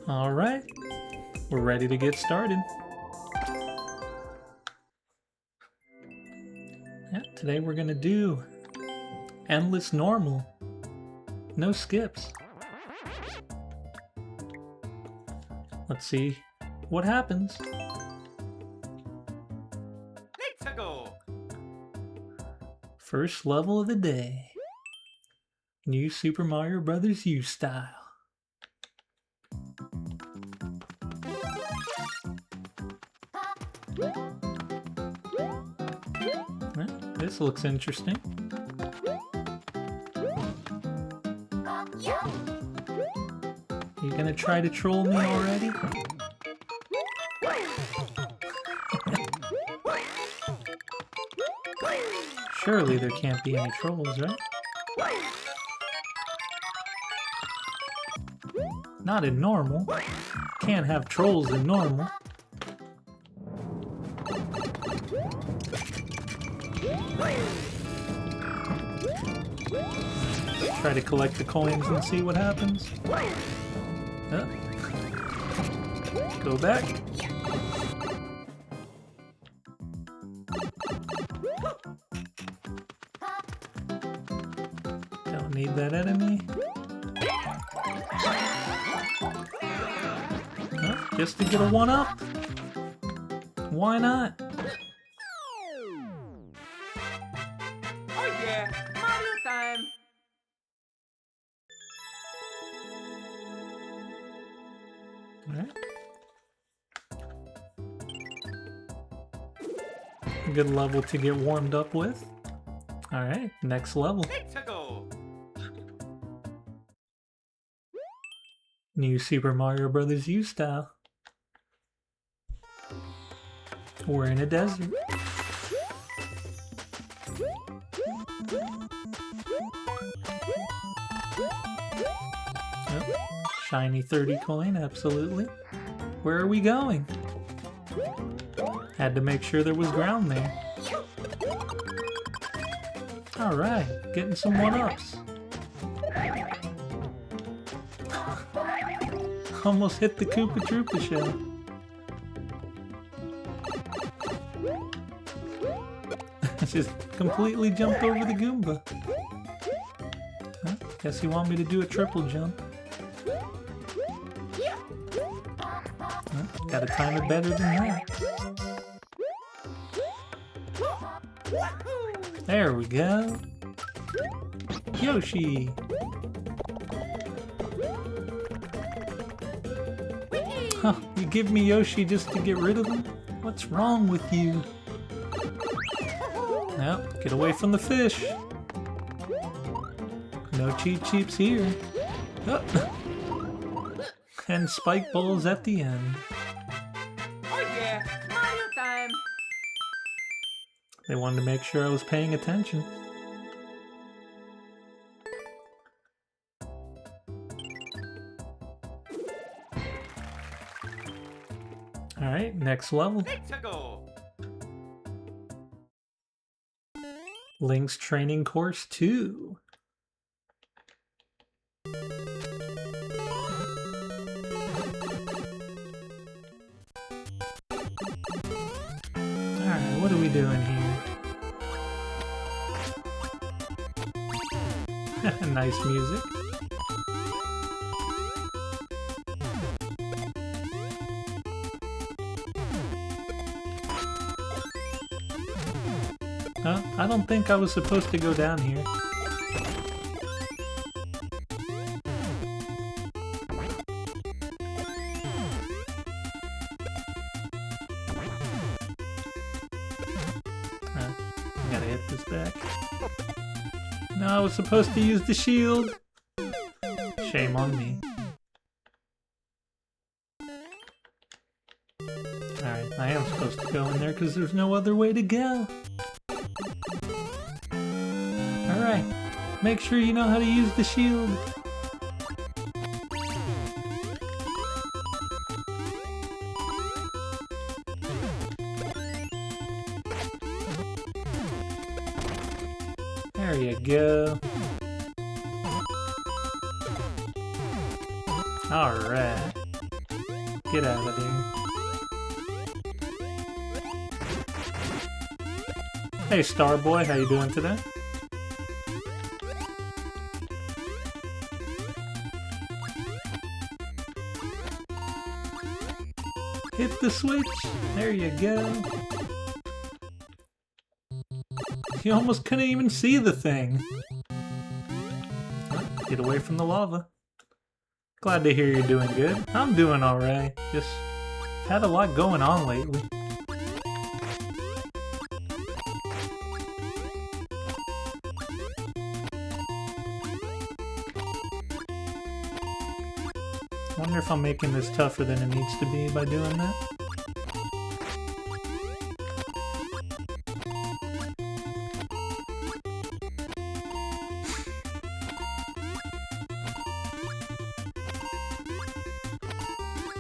Alright, we're ready to get started. Yeah, today we're gonna do Endless Normal. No skips. Let's see what happens. Let's go. First level of the day. New Super Mario Bros. U style. This looks interesting. You gonna try to troll me already? Surely there can't be any trolls, right? Not in normal. Can't have trolls in normal. Try to collect the coins and see what happens. Oh. Go back. Don't need that enemy. Oh, just to get a 1-up. Why not? Oh yeah, Mario time. Alright. Good level to get warmed up with. Alright, next level. Let's go. New Super Mario Bros. U style. We're in a desert. Oh, shiny 30 coin, absolutely. Where are we going? Had to make sure there was ground there. Alright, getting some 1-ups. Almost hit the Koopa Troopa shell. Just completely jumped over the Goomba. Huh? Guess you want me to do a triple jump. Huh? Gotta time it better than that. There we go. Yoshi! Huh, you give me Yoshi just to get rid of him? What's wrong with you? Now, get away from the fish. No cheap cheeps here. Oh. And spike balls at the end. Oh yeah, Mario time. They wanted to make sure I was paying attention. Alright, next level. Let's go. Link's Training Course 2. Alright, what are we doing here? Nice music. Huh? I don't think I was supposed to go down here. Gotta hit this back. No, I was supposed to use the shield. Shame on me. Alright, I am supposed to go in there because there's no other way to go. Alright, make sure you know how to use the shield. There you go. Alright. Get out of there. Hey Starboy, how you doing today? Hit the switch. There you go. You almost couldn't even see the thing. Get away from the lava. Glad to hear you're doing good. I'm doing alright. Just had a lot going on lately. Wonder if I'm making this tougher than it needs to be by doing that.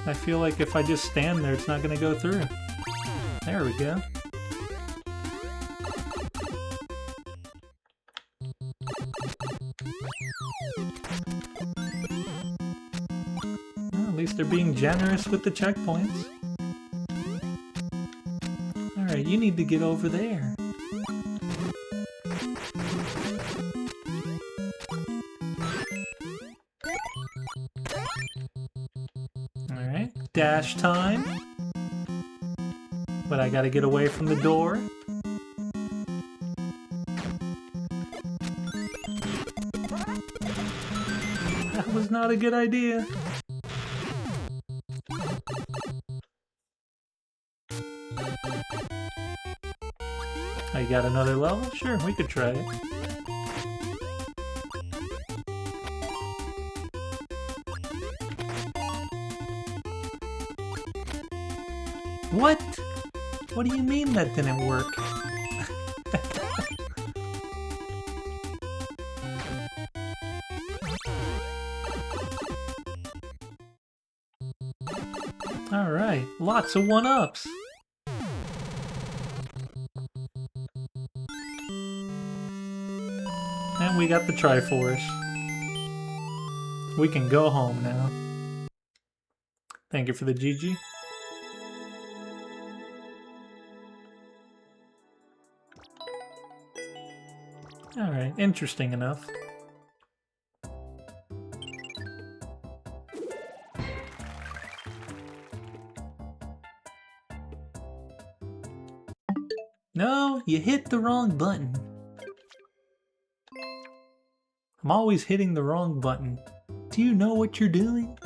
I feel like if I just stand there, it's not gonna go through. There we go. Well, at least they're being generous with the checkpoints. Alright, you need to get over there. Alright, dash time. But I gotta get away from the door. That was not a good idea. Oh, you got another level? Sure, we could try it. What? What do you mean that didn't work? Alright, lots of one-ups. And we got the Triforce. We can go home now. Thank you for the GG. Alright, interesting enough. No, you hit the wrong button. I'm always hitting the wrong button. Do you know what you're doing?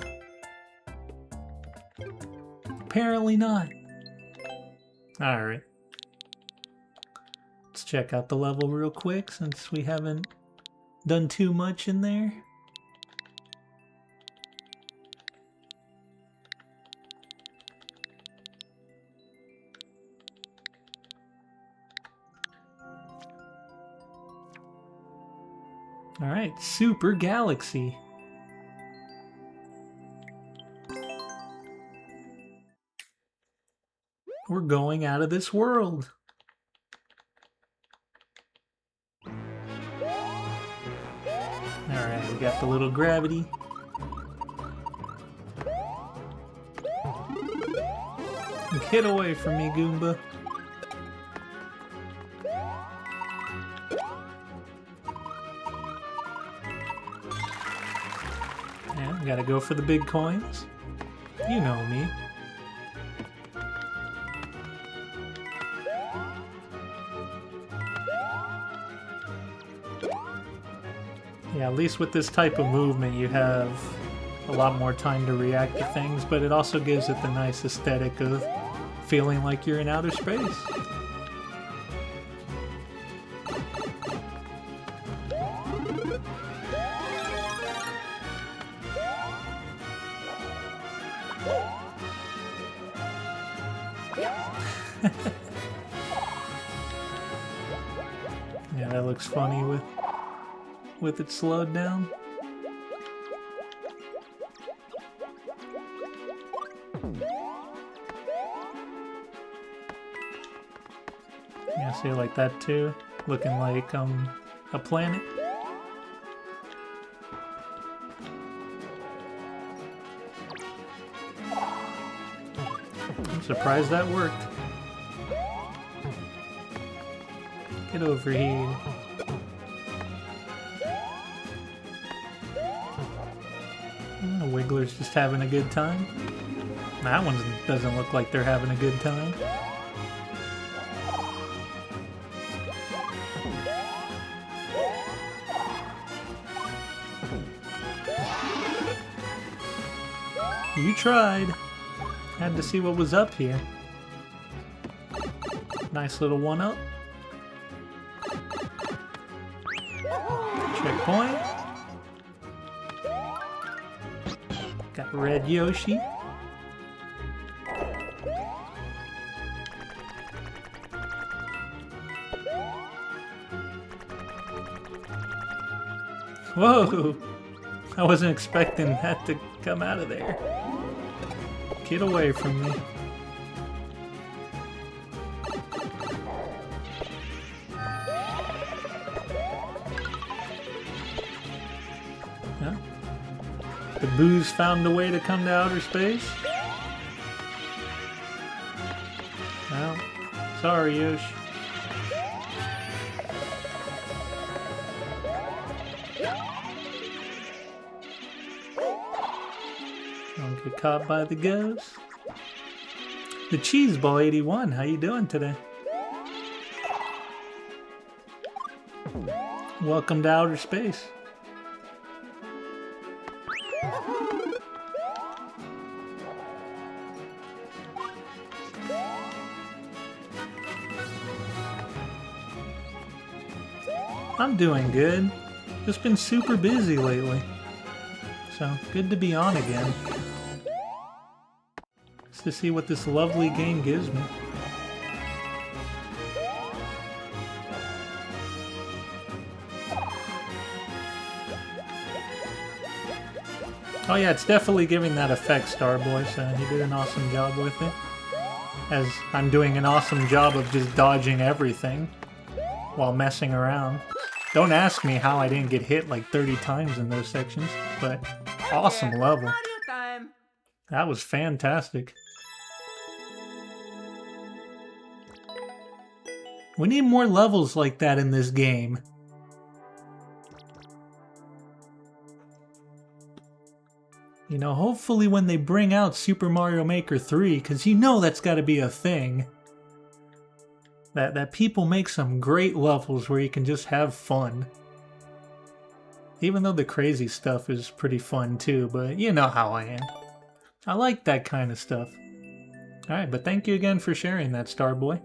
Apparently not. Alright. Let's check out the level real quick since we haven't done too much in there. Alright, Super Galaxy. We're going out of this world. Alright, we got the little gravity. Get away from me, Goomba. Yeah, gotta go for the big coins. You know me. Yeah, at least with this type of movement you have a lot more time to react to things, but it also gives it the nice aesthetic of feeling like you're in outer space. Yeah, that looks funny with it slowed down. Yeah, see, like that too, looking like a planet. I'm surprised that worked. Get over here. The Wiggler's just having a good time. That one doesn't look like they're having a good time. You tried. Had to see what was up here. Nice little one-up. Checkpoint. Got Red Yoshi. Whoa! I wasn't expecting that to come out of there. Get away from me. Yeah. The Boos found a way to come to outer space? Well, sorry, Yosh. Don't get caught by the ghost. The Cheese Ball 81, how you doing today? Welcome to outer space. I'm doing good. Just been super busy lately. So, good to be on again. Just to see what this lovely game gives me. Oh yeah, it's definitely giving that effect, Starboy, so he did an awesome job with it. As I'm doing an awesome job of just dodging everything while messing around. Don't ask me how I didn't get hit like 30 times in those sections, but awesome level. Mario time. That was fantastic. We need more levels like that in this game. You know, hopefully when they bring out Super Mario Maker 3, because you know that's got to be a thing. That people make some great levels where you can just have fun. Even though the crazy stuff is pretty fun too, but you know how I am. I like that kind of stuff. Alright, but thank you again for sharing that, Starboy.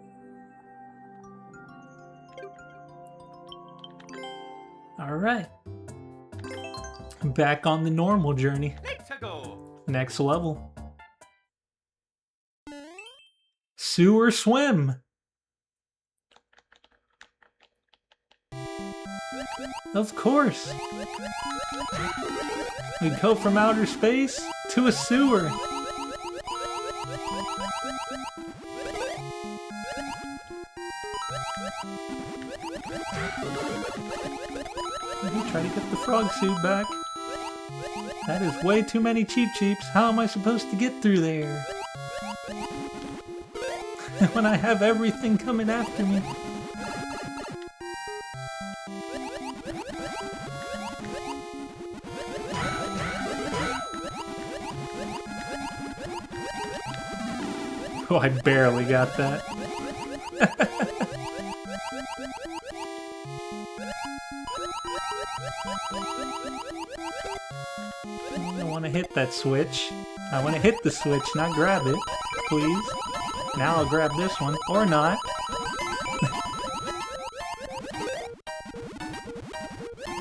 Alright. Back on the normal journey. Let's go. Next level. Sewer Swim. Of course. We go from outer space to a sewer. Let me try to get the frog suit back. That is way too many Cheep Cheeps. How am I supposed to get through there? When I have everything coming after me. Oh, I barely got that. I want to hit that switch. I want to hit the switch, not grab it. Please. Now I'll grab this one. Or not.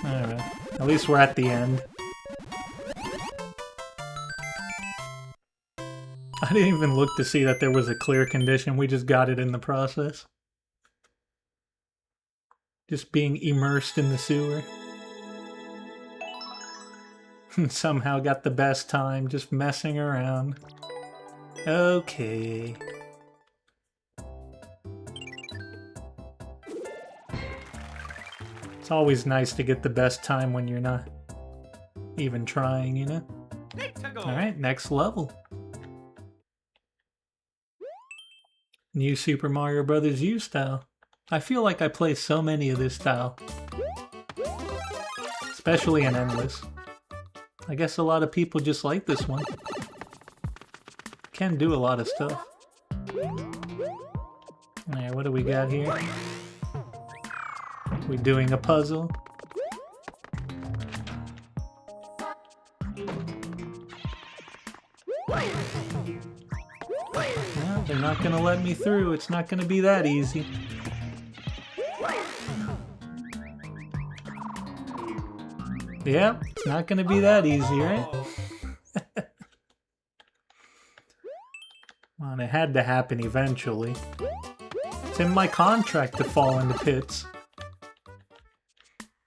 Alright. At least we're at the end. I didn't even look to see that there was a clear condition. We just got it in the process. Just being immersed in the sewer. Somehow got the best time just messing around. Okay. It's always nice to get the best time when you're not even trying, you know? Let's go. Alright, next level. New Super Mario Bros. U style. I feel like I play so many of this style. Especially in Endless. I guess a lot of people just like this one. Can do a lot of stuff. Alright, what do we got here? We doing a puzzle. No, they're not gonna let me through. It's not gonna be that easy. Yeah, it's not gonna be that easy, right? Well, it had to happen eventually. It's in my contract to fall into pits.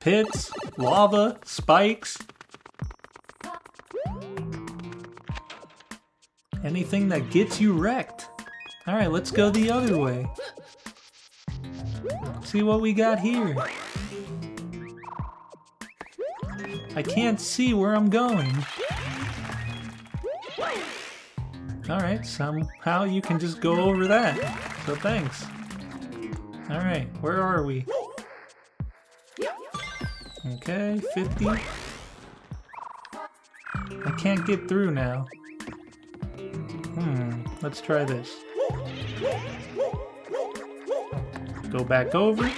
Pits, lava, spikes. Anything that gets you wrecked. Alright, let's go the other way. See what we got here. I can't see where I'm going. Alright, somehow you can just go over that. So thanks. Alright, where are we? Okay, 50. I can't get through now. Let's try this. Go back over.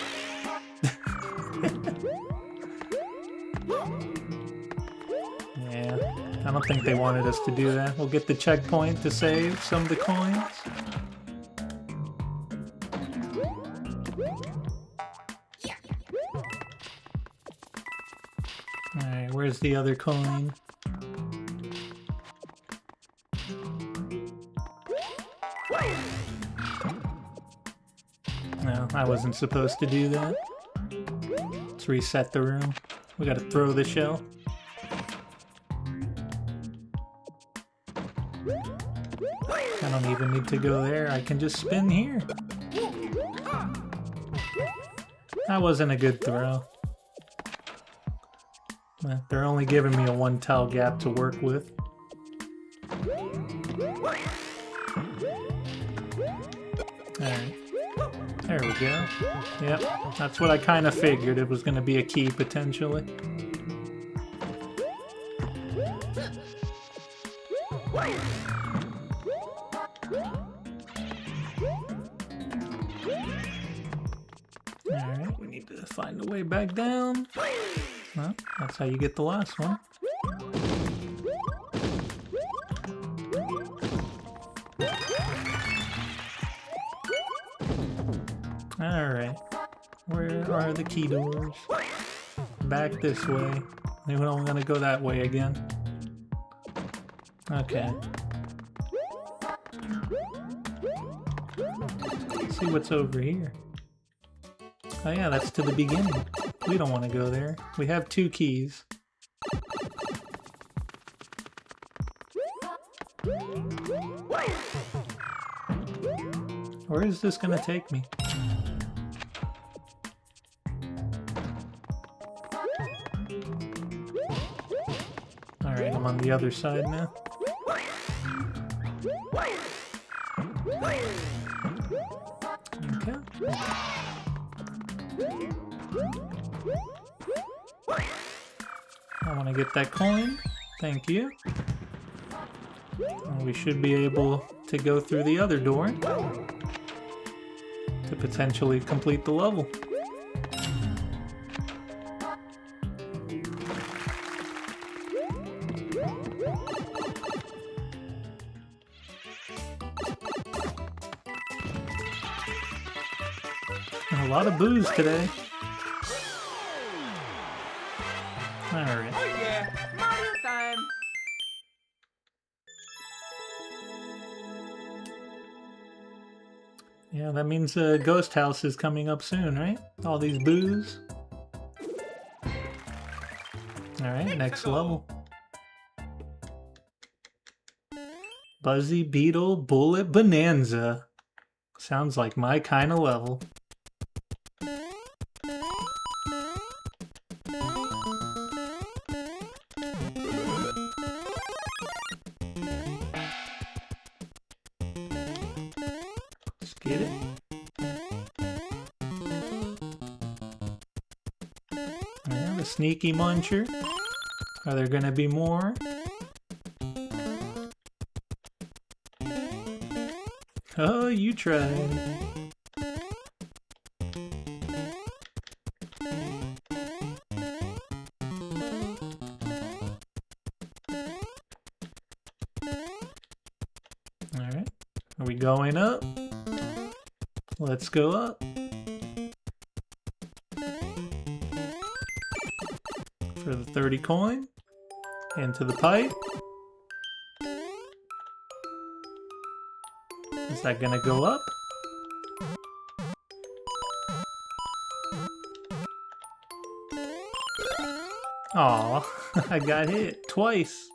Yeah, I don't think they wanted us to do that. We'll get the checkpoint to save some of the coins. Alright, where's the other coin? No, I wasn't supposed to do that. Let's reset the room. We gotta throw the shell. I don't even need to go there. I can just spin here. That wasn't a good throw. They're only giving me a 1 tile gap to work with. Alright. There we go. Yep, that's what I kind of figured. It was going to be a key, potentially. Alright, we need to find a way back down. Well, that's how you get the last one. Alright. Where are the key doors? Back this way. Maybe I'm gonna go that way again. Okay. Let's see what's over here. Oh yeah, that's to the beginning. We don't want to go there. We have 2 keys. Where is this gonna take me? Alright, I'm on the other side now. Okay. I want to get that coin. Thank you. And we should be able to go through the other door to potentially complete the level. A lot of booze today. Alright. Oh yeah, Mario time! Yeah, that means Ghost House is coming up soon, right? All these boos. Alright, next level. Buzzy Beetle Bullet Bonanza. Sounds like my kind of level. Let's get it. the sneaky muncher. Are there gonna be more? Oh, you tried. Alright. Are we going up? Let's go up. For the 30 coin. Into the pipe. Is that gonna go up? Aw, I got hit twice.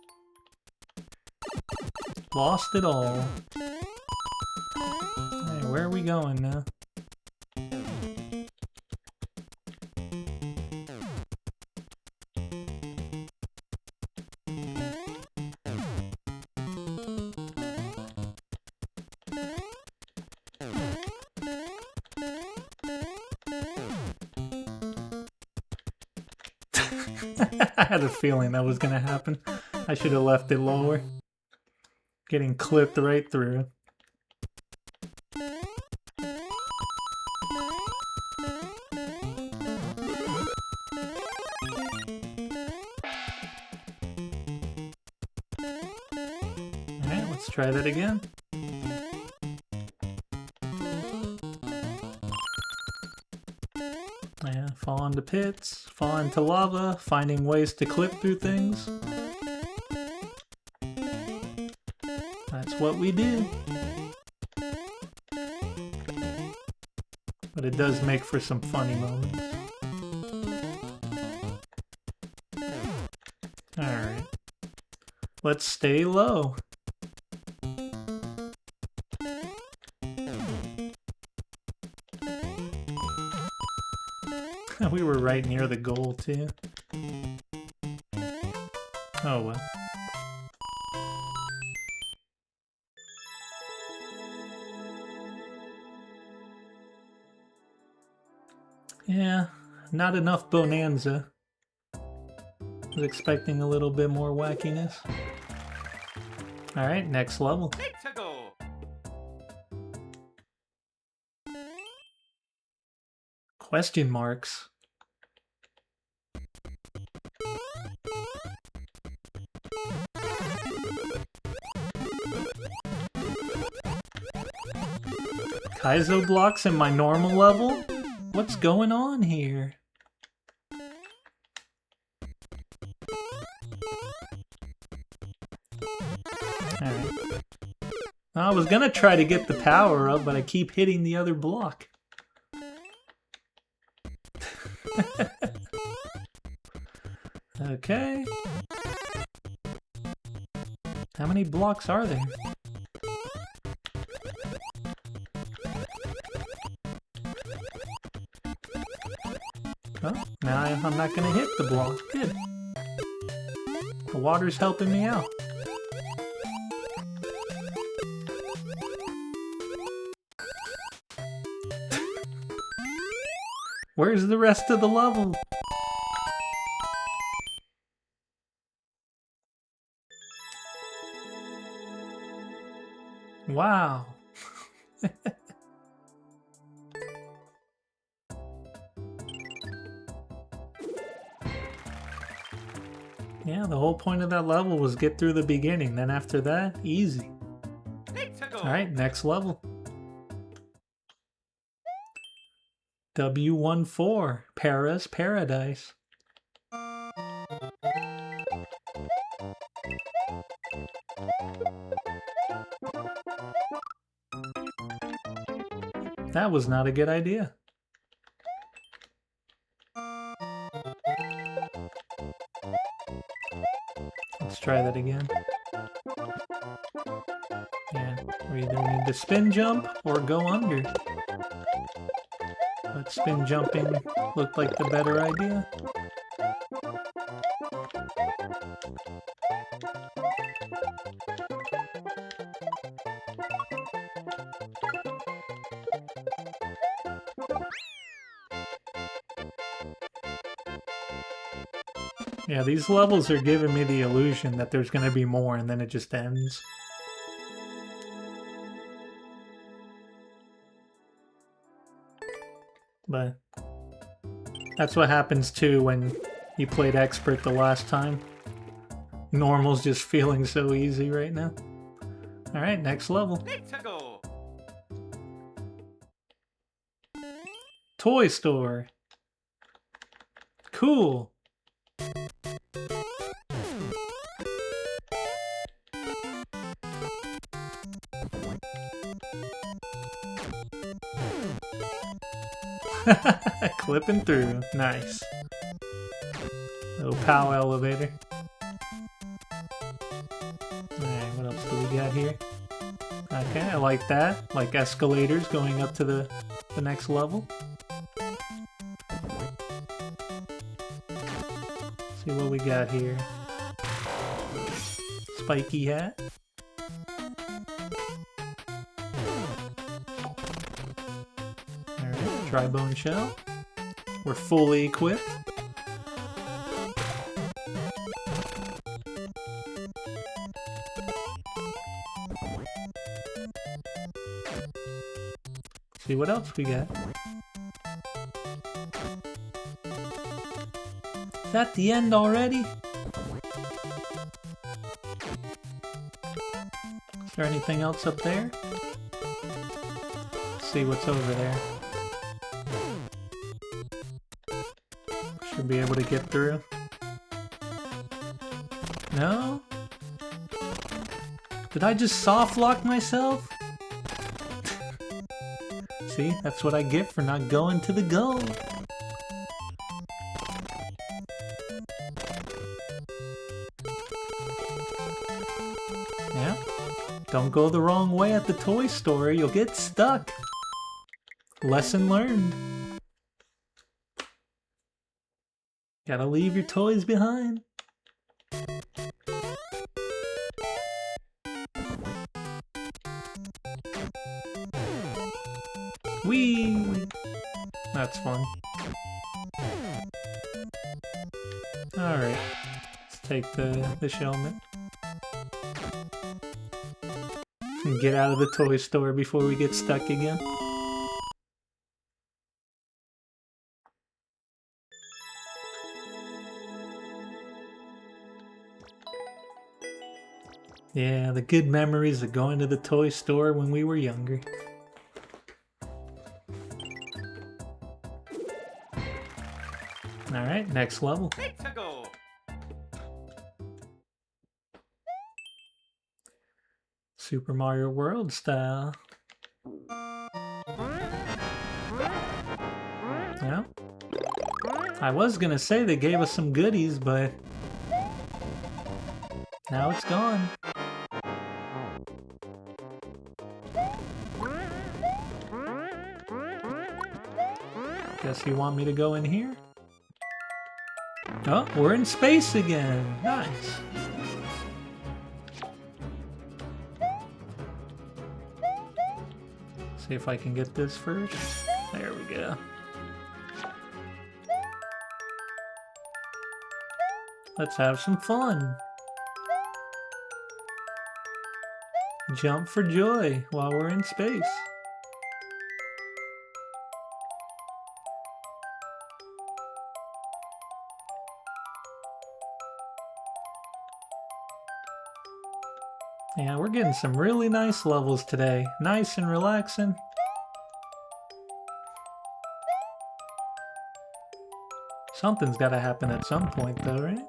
Lost it all. Hey, where are we going now? I had a feeling that was gonna happen. I should have left it lower. Getting clipped right through. Alright, let's try that again. Yeah, fall into pits, fall into lava, finding ways to clip through things. That's what we do. But it does make for some funny moments. Alright. Let's stay low. We were right near the goal, too. Oh well. Yeah, not enough bonanza. Was expecting a little bit more wackiness. Alright, next level. Let's go. Question marks. Kaizo blocks in my normal level? What's going on here? Alright. I was gonna try to get the power up, but I keep hitting the other block. Okay. How many blocks are there? Oh, now I'm not gonna hit the block. Good. The water's helping me out. Where's the rest of the level? Wow. Yeah, the whole point of that level was get through the beginning. Then after that, easy. Alright, next level. W14, Para's Paradise. That was not a good idea. Let's try that again. Yeah, we either need to spin jump or go under. But spin jumping looked like the better idea. Yeah, these levels are giving me the illusion that there's gonna be more and then it just ends. But that's what happens too when you played Expert the last time. Normal's just feeling so easy right now. Alright, next level. Let's go. Toy store. Cool. Clipping through. Nice. Little POW elevator. Alright, what else do we got here? Okay, I like that. Like escalators going up to the next level. See what we got here. Spiky hat. Alright, tri-bone shell. We're fully equipped. See what else we got. Is that the end already? Is there anything else up there? Let's see what's over there. Should be able to get through. No? Did I just soft lock myself? See, that's what I get for not going to the goal. Yeah, don't go the wrong way at the toy store, you'll get stuck. Lesson learned. Gotta leave your toys behind. Whee! That's fun. Alright, let's take the helmet. And get out of the toy store before we get stuck again. Yeah, the good memories of going to the toy store when we were younger. Alright, next level. Let's go. Super Mario World style. Yeah. I was gonna say they gave us some goodies, but now it's gone. Guess you want me to go in here? Oh, we're in space again. Nice. See if I can get this first. There we go. Let's have some fun. Jump for joy while we're in space. Yeah, we're getting some really nice levels today. Nice and relaxing. Something's gotta happen at some point though, right?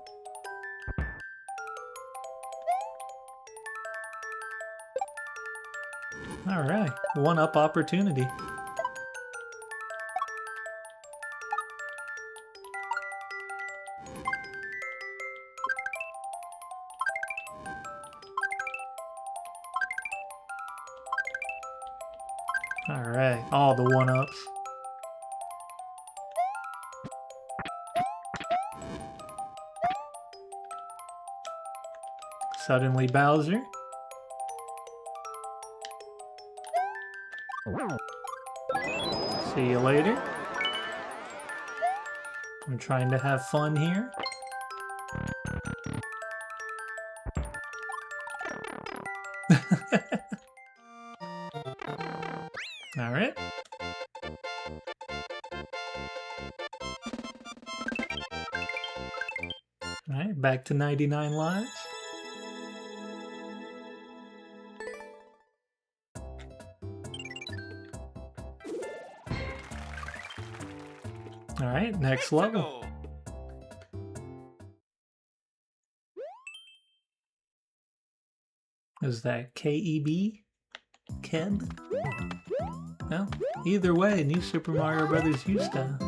Alright, one-up opportunity. Alright, all the one-ups. Suddenly Bowser. See you later. I'm trying to have fun here. Alright. Alright, back to 99 lives. Alright, next level. Is that KEB? Keb? Well, either way, New Super Mario Bros. U-Style.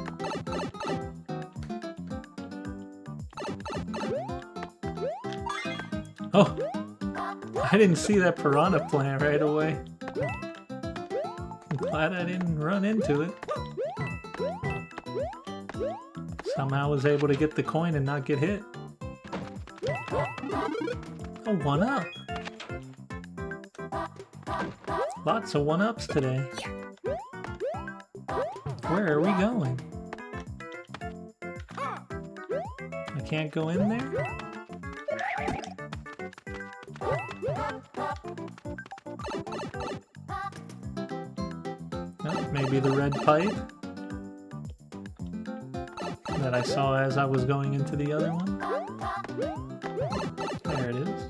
Oh! I didn't see that piranha plant right away. I'm glad I didn't run into it. Somehow I was able to get the coin and not get hit. Oh, 1-up! Lots of 1-ups today. Where are we going? I can't go in there? Oh, maybe the red pipe that I saw as I was going into the other one. There it is.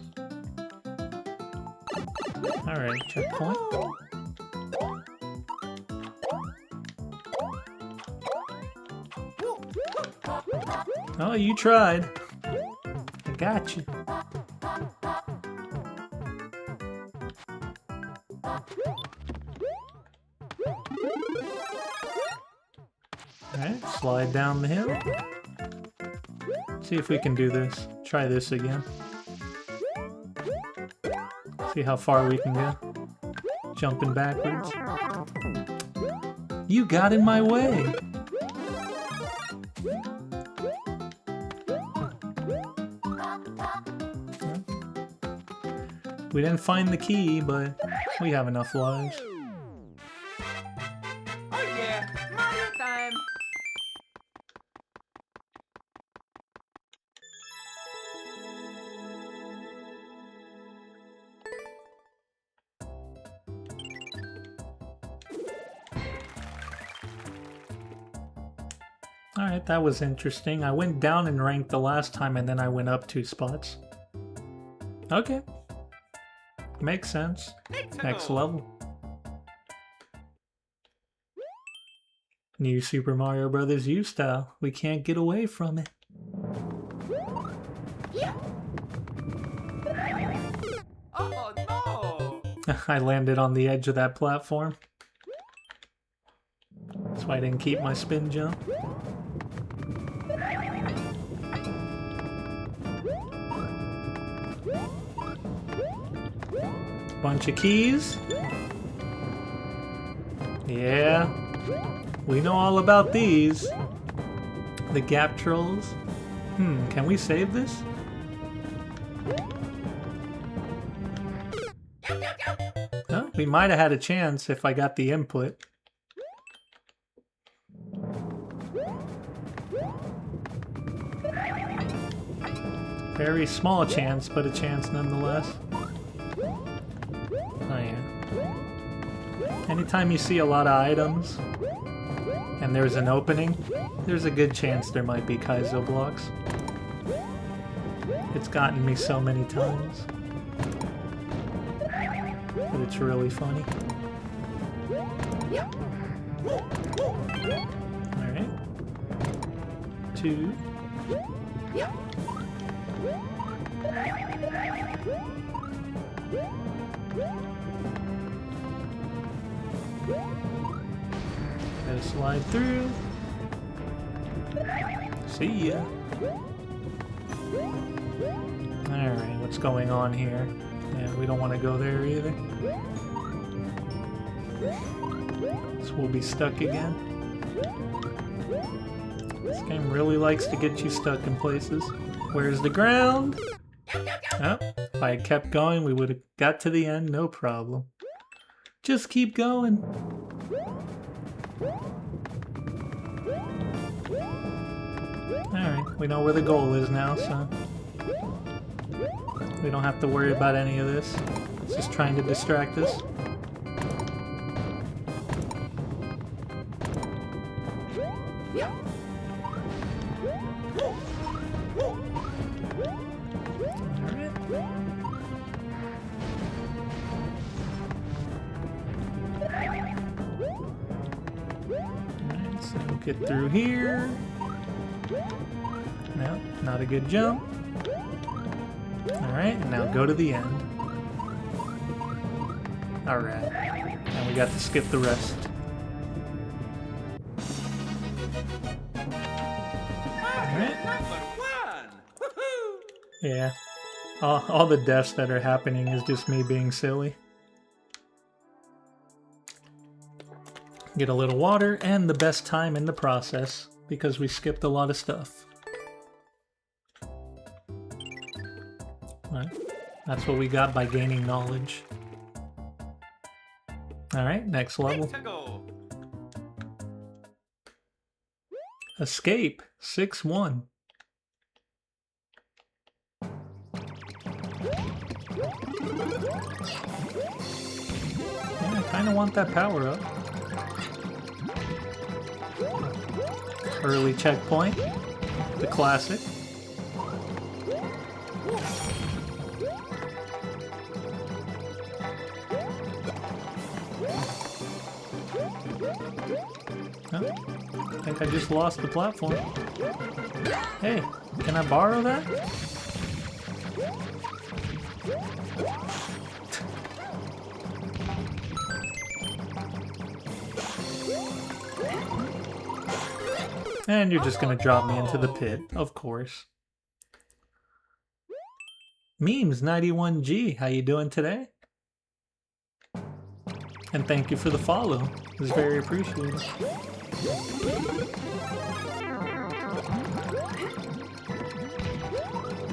Alright, checkpoint. Oh, you tried. I got you. Alright, slide down the hill. See if we can do this. Try this again. See how far we can go. Jumping backwards. You got in my way! We didn't find the key, but we have enough lives. Oh yeah, Mario time! Alright, that was interesting. I went down in rank the last time and then I went up 2 spots. Okay. Makes sense. Next level. New Super Mario Bros. U-Style. We can't get away from it. Oh no! I landed on the edge of that platform. That's why I didn't keep my spin jump. Bunch of keys. Yeah, we know all about these. The gap trolls. Can we save this? Oh, we might have had a chance if I got the input. Very small chance, but a chance nonetheless. Oh yeah. Anytime you see a lot of items and there's an opening, there's a good chance there might be Kaizo blocks. It's gotten me so many times. But it's really funny. Alright. 2. Gotta slide through. See ya. Alright, what's going on here? Yeah, we don't want to go there either. So we'll be stuck again. This game really likes to get you stuck in places. Where's the ground? Oh, if I had kept going, we would have got to the end, no problem. Just keep going. Alright, we know where the goal is now, so we don't have to worry about any of this. It's just trying to distract us. Alright, so get through here. No, not a good jump. Alright, and now go to the end. Alright, and we got to skip the rest. Alright. Number one! Woohoo! Yeah. All the deaths that are happening is just me being silly. Get a little water and the best time in the process because we skipped a lot of stuff. Right. That's what we got by gaining knowledge. Alright, next level. Let's go! Escape 6-1. Yeah, I kinda want that power up. Early checkpoint. The classic. Oh, I think I just lost the platform. Hey, can I borrow that? And you're just gonna drop me into the pit, of course. Memes91G, how you doing today? And thank you for the follow. It's very appreciated.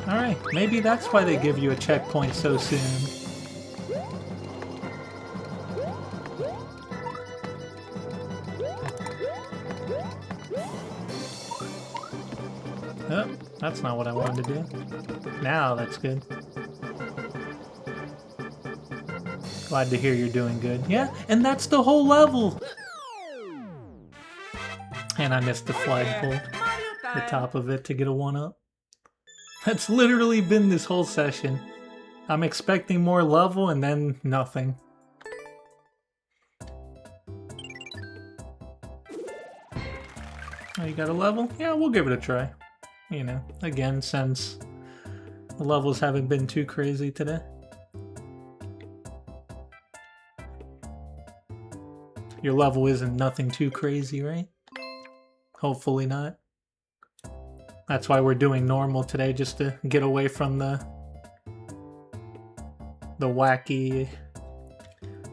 Alright, maybe that's why they give you a checkpoint so soon. Oh, that's not what I wanted to do. Now that's good. Glad to hear you're doing good. Yeah, and that's the whole level! And I missed the flagpole, the top of it, to get a 1-up. That's literally been this whole session. I'm expecting more level and then nothing. Oh, you got a level? Yeah, we'll give it a try. You know, again, since the levels haven't been too crazy today. Your level isn't nothing too crazy, right? Hopefully not. That's why we're doing normal today, just to get away from the wacky,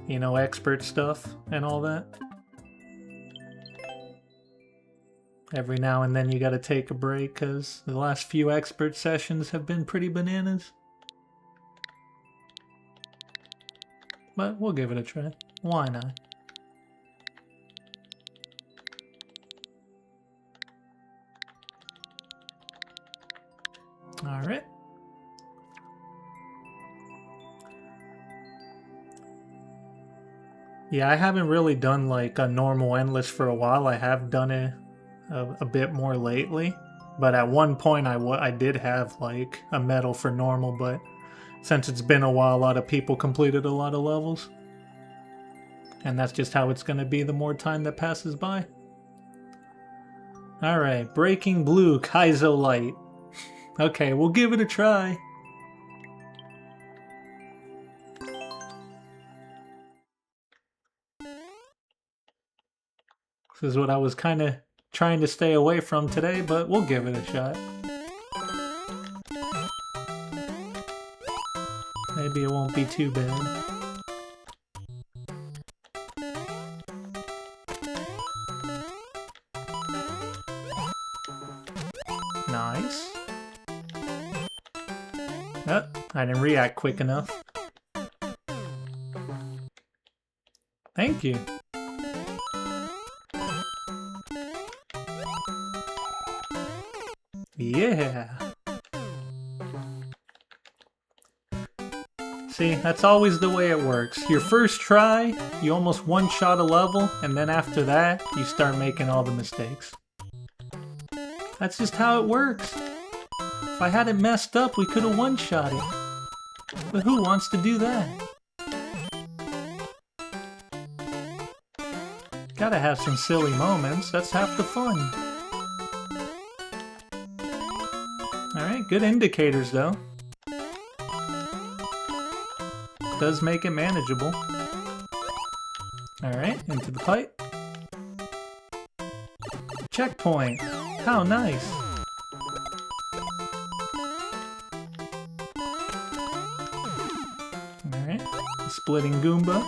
you know, expert stuff and all that. Every now and then you gotta take a break, because the last few expert sessions have been pretty bananas. But we'll give it a try. Why not? Alright. Yeah, I haven't really done like a normal endless for a while. I have done it a bit more lately. But at one point I did have like a medal for normal, but since it's been a while, a lot of people completed a lot of levels. And that's just how it's going to be the more time that passes by. Alright, Breaking Blue Kaizo Light. Okay, we'll give it a try. This is what I was kind of trying to stay away from today, but we'll give it a shot. Maybe it won't be too bad. Nice. Oh, I didn't react quick enough. Thank you. Yeah. See, that's always the way it works. Your first try, you almost one-shot a level, and then after that, you start making all the mistakes. That's just how it works. If I had it messed up, we could have one-shot it. But who wants to do that? Gotta have some silly moments, that's half the fun. Alright, good indicators though. Does make it manageable. Alright, into the pipe. Checkpoint! How nice! Alright, splitting Goomba.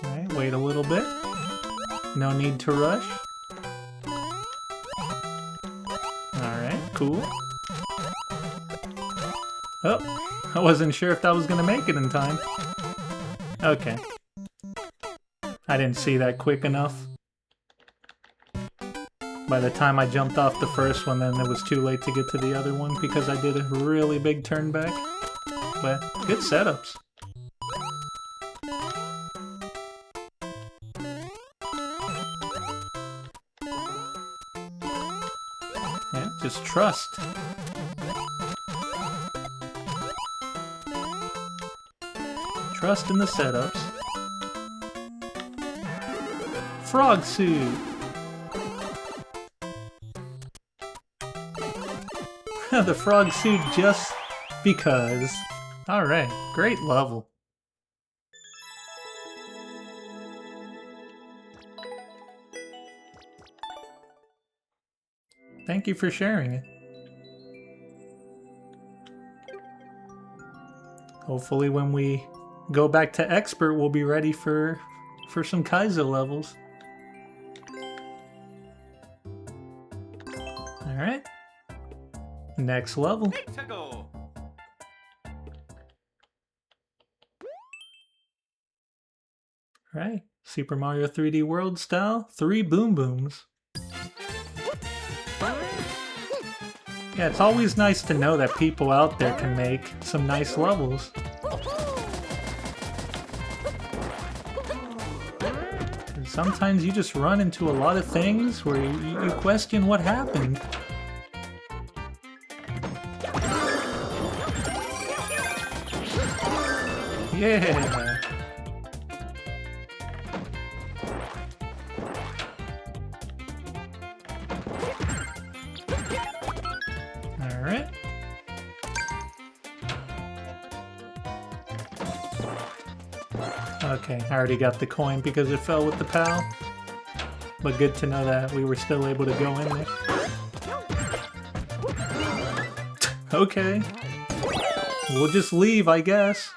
Alright, wait a little bit. No need to rush. Alright, cool. Oh, I wasn't sure if that was gonna make it in time. Okay. I didn't see that quick enough. By the time I jumped off the first one, then it was too late to get to the other one because I did a really big turn back. But good setups. Yeah, just trust. Trust in the setups. Frog suit! The frog suit just because. Alright, great level. Thank you for sharing it. Hopefully when we go back to expert, we'll be ready for some Kaizo levels. Alright. Next level. Right, Super Mario 3D World style, 3 Boom Booms. Yeah, it's always nice to know that people out there can make some nice levels. And sometimes you just run into a lot of things where you question what happened. Yeah! Alright. Okay, I already got the coin because it fell with the PAL. But good to know that we were still able to go in there. Okay. We'll just leave, I guess.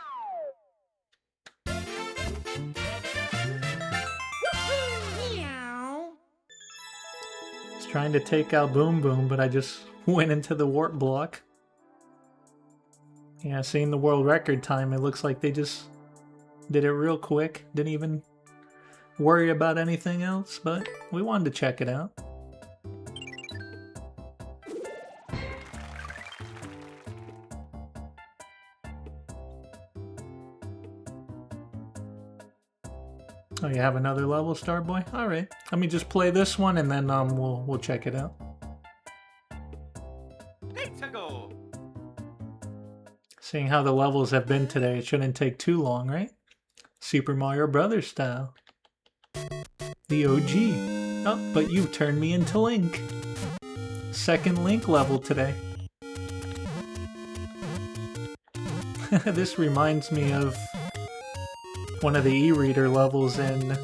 Was trying to take out Boom Boom, but I just went into the warp block. Yeah, seeing the world record time, it looks like they just did it real quick. Didn't even worry about anything else, but we wanted to check it out. Oh, you have another level, Starboy? Alright. Let me just play this one and then we'll check it out. Seeing how the levels have been today, it shouldn't take too long, right? Super Mario Brothers style. The OG. Oh, but you've turned me into Link. Second Link level today. This reminds me of one of the e-reader levels in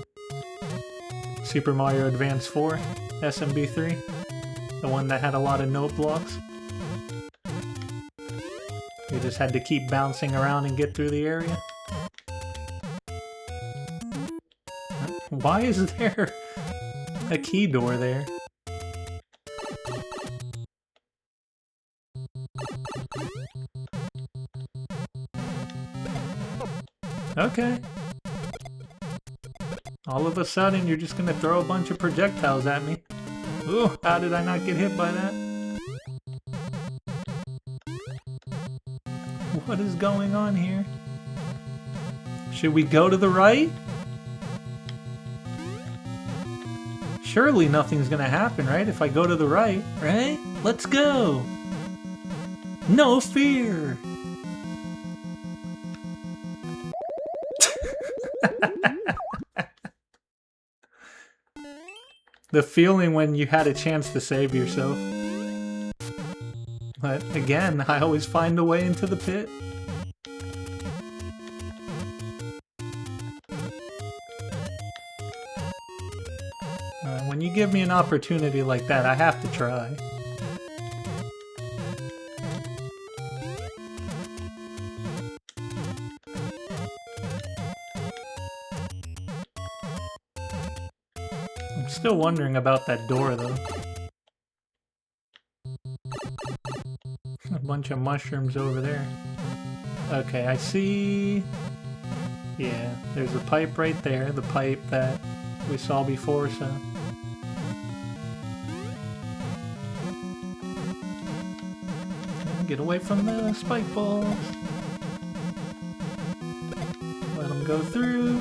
Super Mario Advance 4, SMB3. The one that had a lot of note blocks. You just had to keep bouncing around and get through the area. Why is there a key door there? Okay. All of a sudden, you're just gonna throw a bunch of projectiles at me. Ooh, how did I not get hit by that? What is going on here? Should we go to the right? Surely nothing's gonna happen, right? If I go to the right, right? Let's go! No fear! The feeling when you had a chance to save yourself. But again, I always find a way into the pit. When you give me an opportunity like that, I have to try. I'm still wondering about that door, though. A bunch of mushrooms over there. Okay, I see... Yeah, there's a pipe right there, the pipe that we saw before, so... Get away from the spike balls. Let them go through.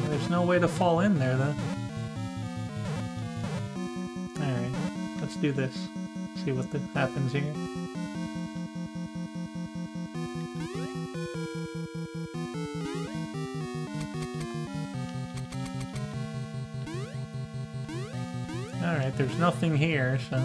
There's no way to fall in there, though. Alright, let's do this. See what happens here. Alright, there's nothing here, so...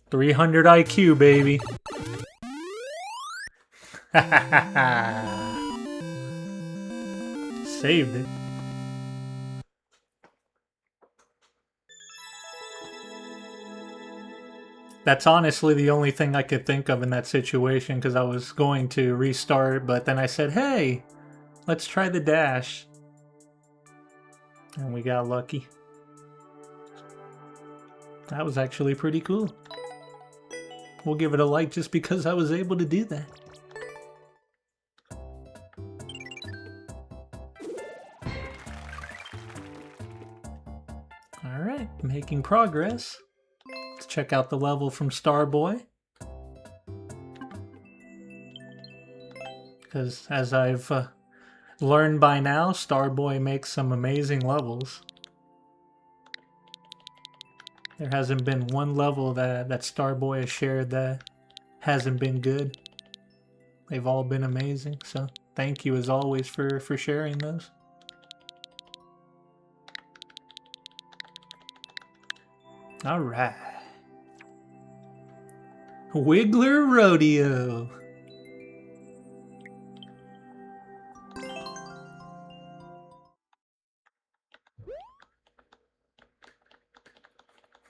$300 IQ, baby. Saved it. That's honestly the only thing I could think of in that situation, because I was going to restart, but then I said, hey, let's try the dash. And we got lucky. That was actually pretty cool. We'll give it a like just because I was able to do that. Alright, making progress. Let's check out the level from Starboy. Because as I've learned by now, Starboy makes some amazing levels. There hasn't been one level that Starboy has shared that hasn't been good. They've all been amazing, so thank you as always for sharing those. Alright. Wiggler Rodeo.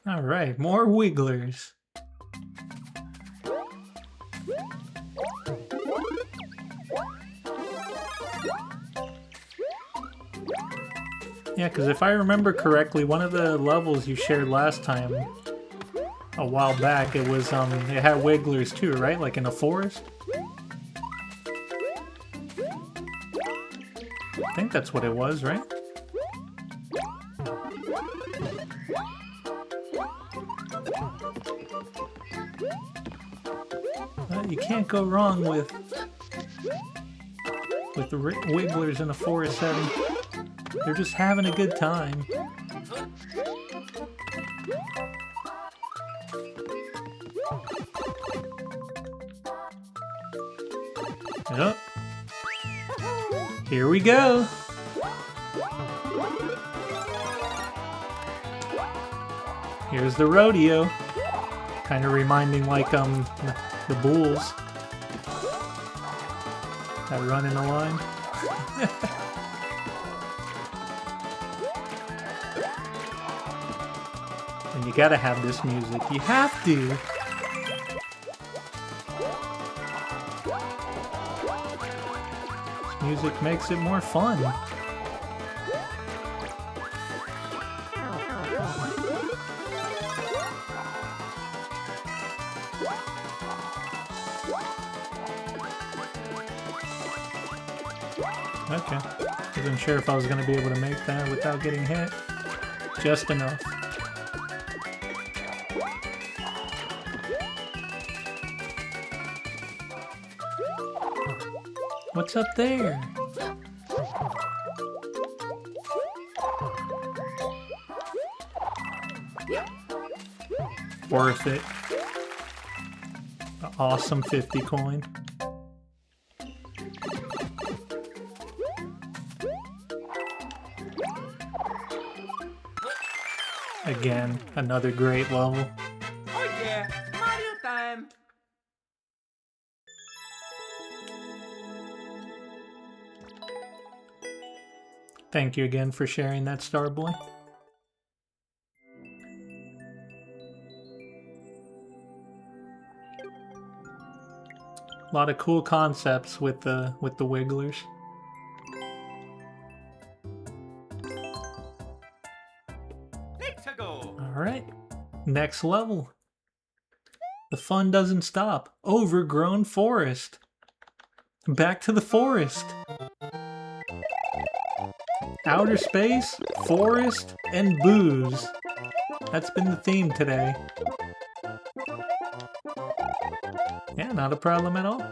Alright, more Wigglers. Yeah, because if I remember correctly, one of the levels you shared last time, a while back, it was, it had Wigglers too, right? Like in a forest? I think that's what it was, right? You can't go wrong with the Wigglers in a forest setting. They're just having a good time. Yep. Here we go. Here's the rodeo. Kind of reminding like the bulls that run in a line. And you gotta have this music. You have to. This music makes it more fun. Okay. Wasn't sure if I was going to be able to make that without getting hit. Just enough. What's up there? Worth it. An awesome 50 coin. Again, another great level. Oh yeah, Mario time. Thank you again for sharing that, Starboy. A lot of cool concepts with the wigglers. Let's go. Alright, next level. The fun doesn't stop. Overgrown forest. Back to the forest. Outer space, forest, and booze. That's been the theme today. Yeah, not a problem at all.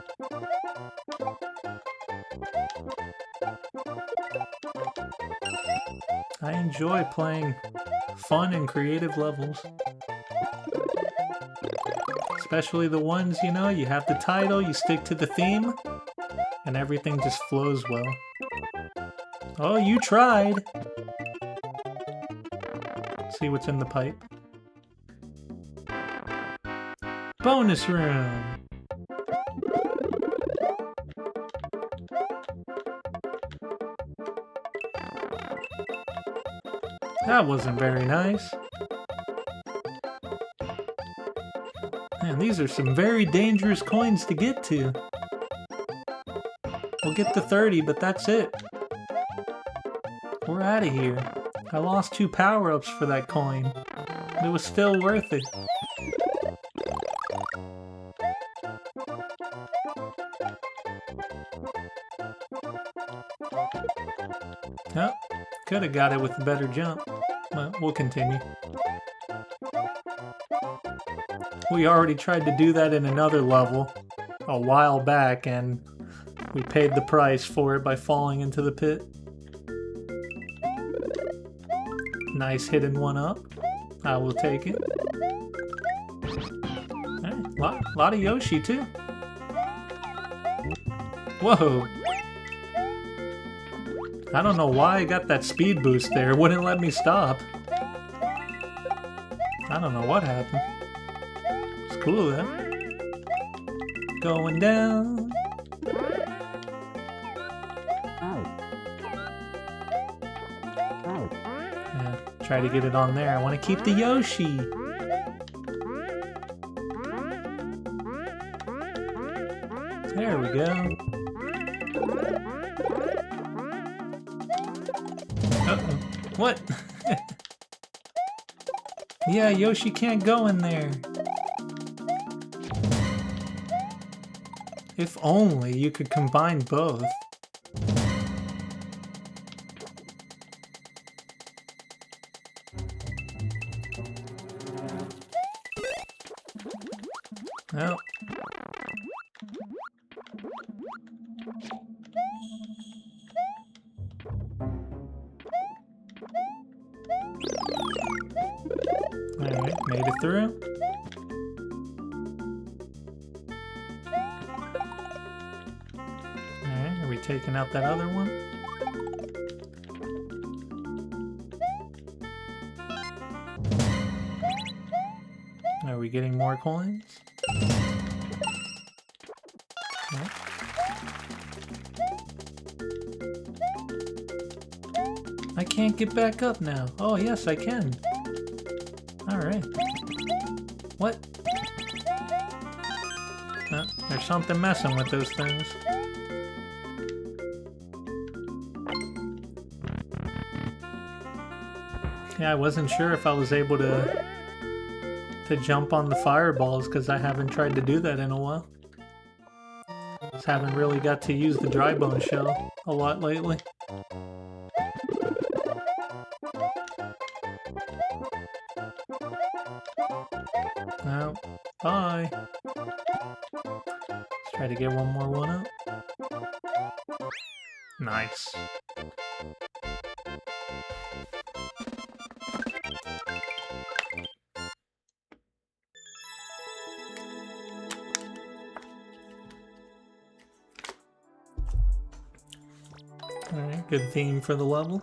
I enjoy playing fun and creative levels. Especially the ones, you know, you have the title, you stick to the theme, and everything just flows well. Oh, you tried! See what's in the pipe. Bonus room! That wasn't very nice. Man, these are some very dangerous coins to get to. We'll get to 30, but that's it. We're out of here. I lost 2 power-ups for that coin. But it was still worth it. Oh, could have got it with a better jump. Well, we'll continue. We already tried to do that in another level a while back, and we paid the price for it by falling into the pit. Nice hidden one up. I will take it. Hey, lot of Yoshi too. Whoa! I don't know why I got that speed boost there. It wouldn't let me stop. I don't know what happened. It's cool though. Going down. Yeah, try to get it on there. I want to keep the Yoshi. There we go. Uh-oh. What? Yeah, Yoshi can't go in there. If only you could combine both. Well. Alright, made it through. Alright, are we taking out that other one? Are we getting more coins? No. I can't get back up now. Oh, yes, I can. Alright. What? Oh, there's something messing with those things. Yeah, I wasn't sure if I was able to jump on the fireballs because I haven't tried to do that in a while. Just haven't really got to use the dry bone shell a lot lately. Well, bye. Let's try to get one more one up. Nice. Alright, good theme for the level.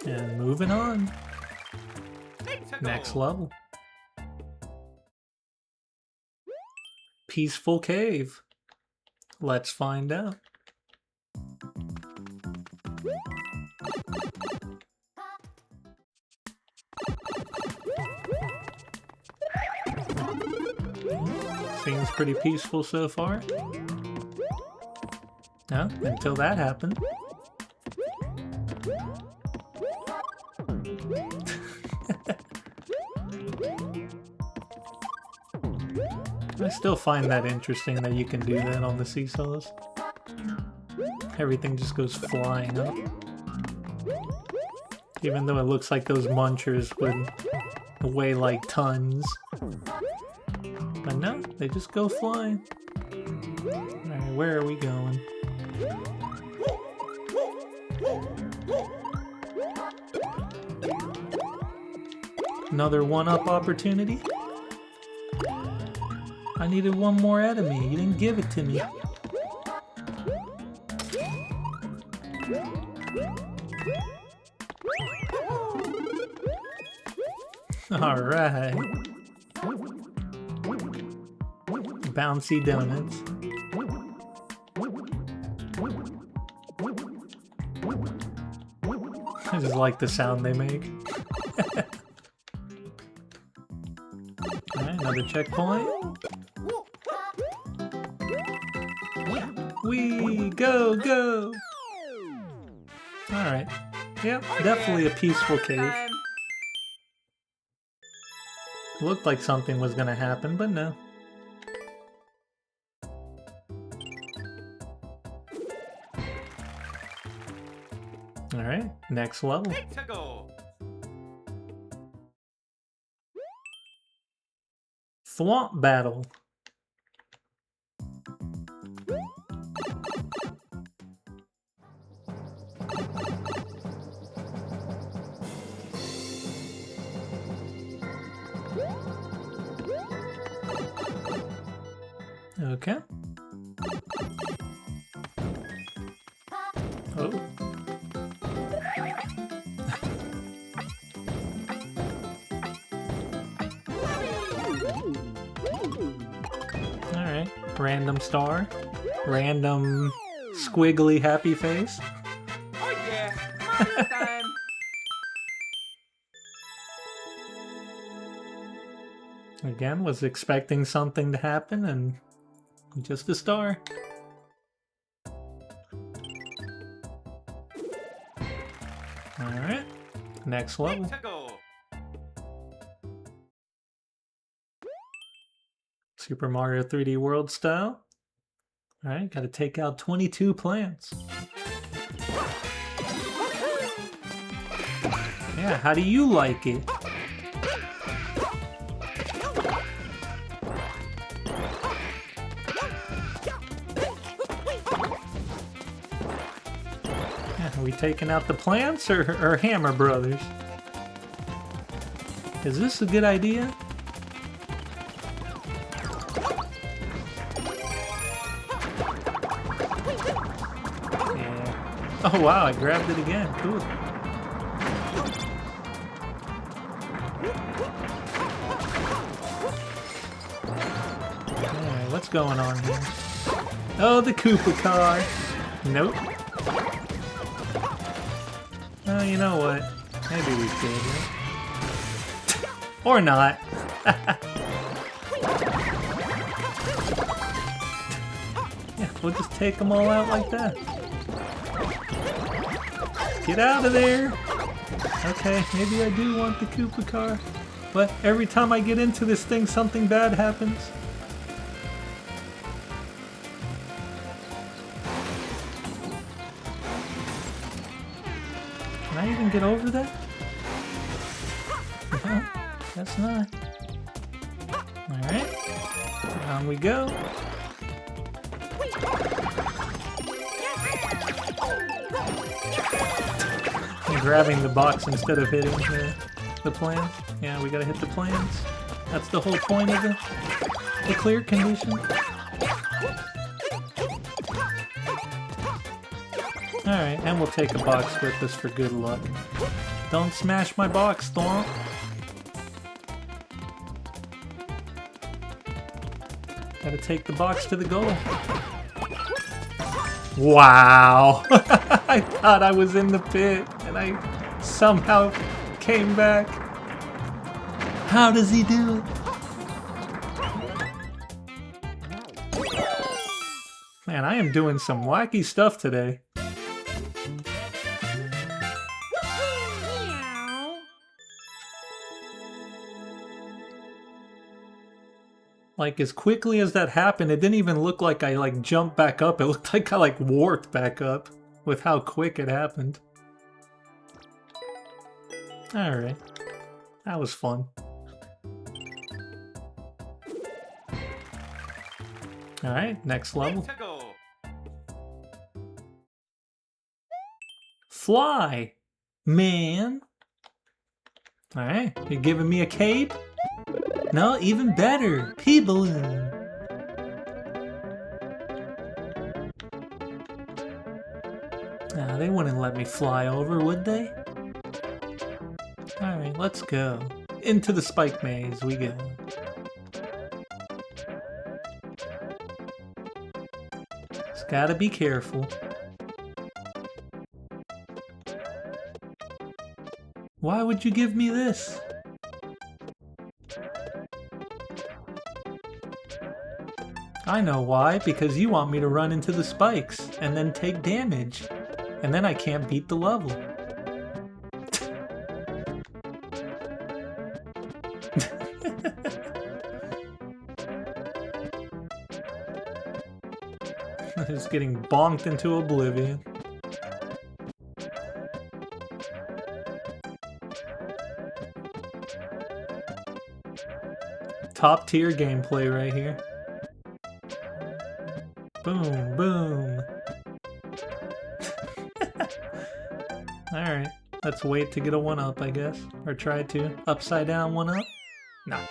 And moving on. Next level. Peaceful Cave. Let's find out. Seems pretty peaceful so far. No, until that happened. I still find that interesting that you can do that on the seesaws. Everything just goes flying up. Even though it looks like those munchers would weigh like tons. But no, they just go flying. Alright, where are we going? Another one-up opportunity? I needed one more enemy. You didn't give it to me. Alright. Bouncy donuts. I just like the sound they make. Alright, another checkpoint. Wee! Go, go! Alright. Yep, definitely a peaceful cave. Looked like something was gonna happen, but no. Alright, next level. Thwomp Battle. Okay. Oh. Alright. Random star. Random squiggly happy face. Oh yeah, Mario time! Again, was expecting something to happen and just a star. Alright, next level. Super Mario 3D World style. Alright, gotta take out 22 plants. Yeah, how do you like it? Are we taking out the plants or Hammer Brothers? Is this a good idea? Yeah. Oh wow, I grabbed it again. Cool. Alright, what's going on here? Oh, the Koopa car. Nope. Oh, you know what? Maybe we should. Or not. Yeah, we'll just take them all out like that. Get out of there! Okay, maybe I do want the Koopa car. But every time I get into this thing, something bad happens. Can I even get over that? No, that's not. Alright. On we go. I'm grabbing the box instead of hitting the plane. Yeah, we gotta hit the planes. That's the whole point of the clear condition. Alright, and we'll take a box with us for good luck. Don't smash my box, Thwomp. Gotta take the box to the goal. Wow! I thought I was in the pit, and I somehow came back. How does he do it? Man, I am doing some wacky stuff today. Like, as quickly as that happened, it didn't even look like I, like, jumped back up. It looked like I, like, warped back up with how quick it happened. Alright. That was fun. Alright, next level. Fly! Man! Alright, you're giving me a cape? No, even better! P-Balloon! Nah, they wouldn't let me fly over, would they? Alright, let's go. Into the spike maze we go. Just gotta be careful. Why would you give me this? I know why, because you want me to run into the spikes and then take damage. And then I can't beat the level. Just getting bonked into oblivion. Top tier gameplay right here. Boom, boom. Alright, let's wait to get a 1-up, I guess. Or try to. Upside down 1-up. Nice.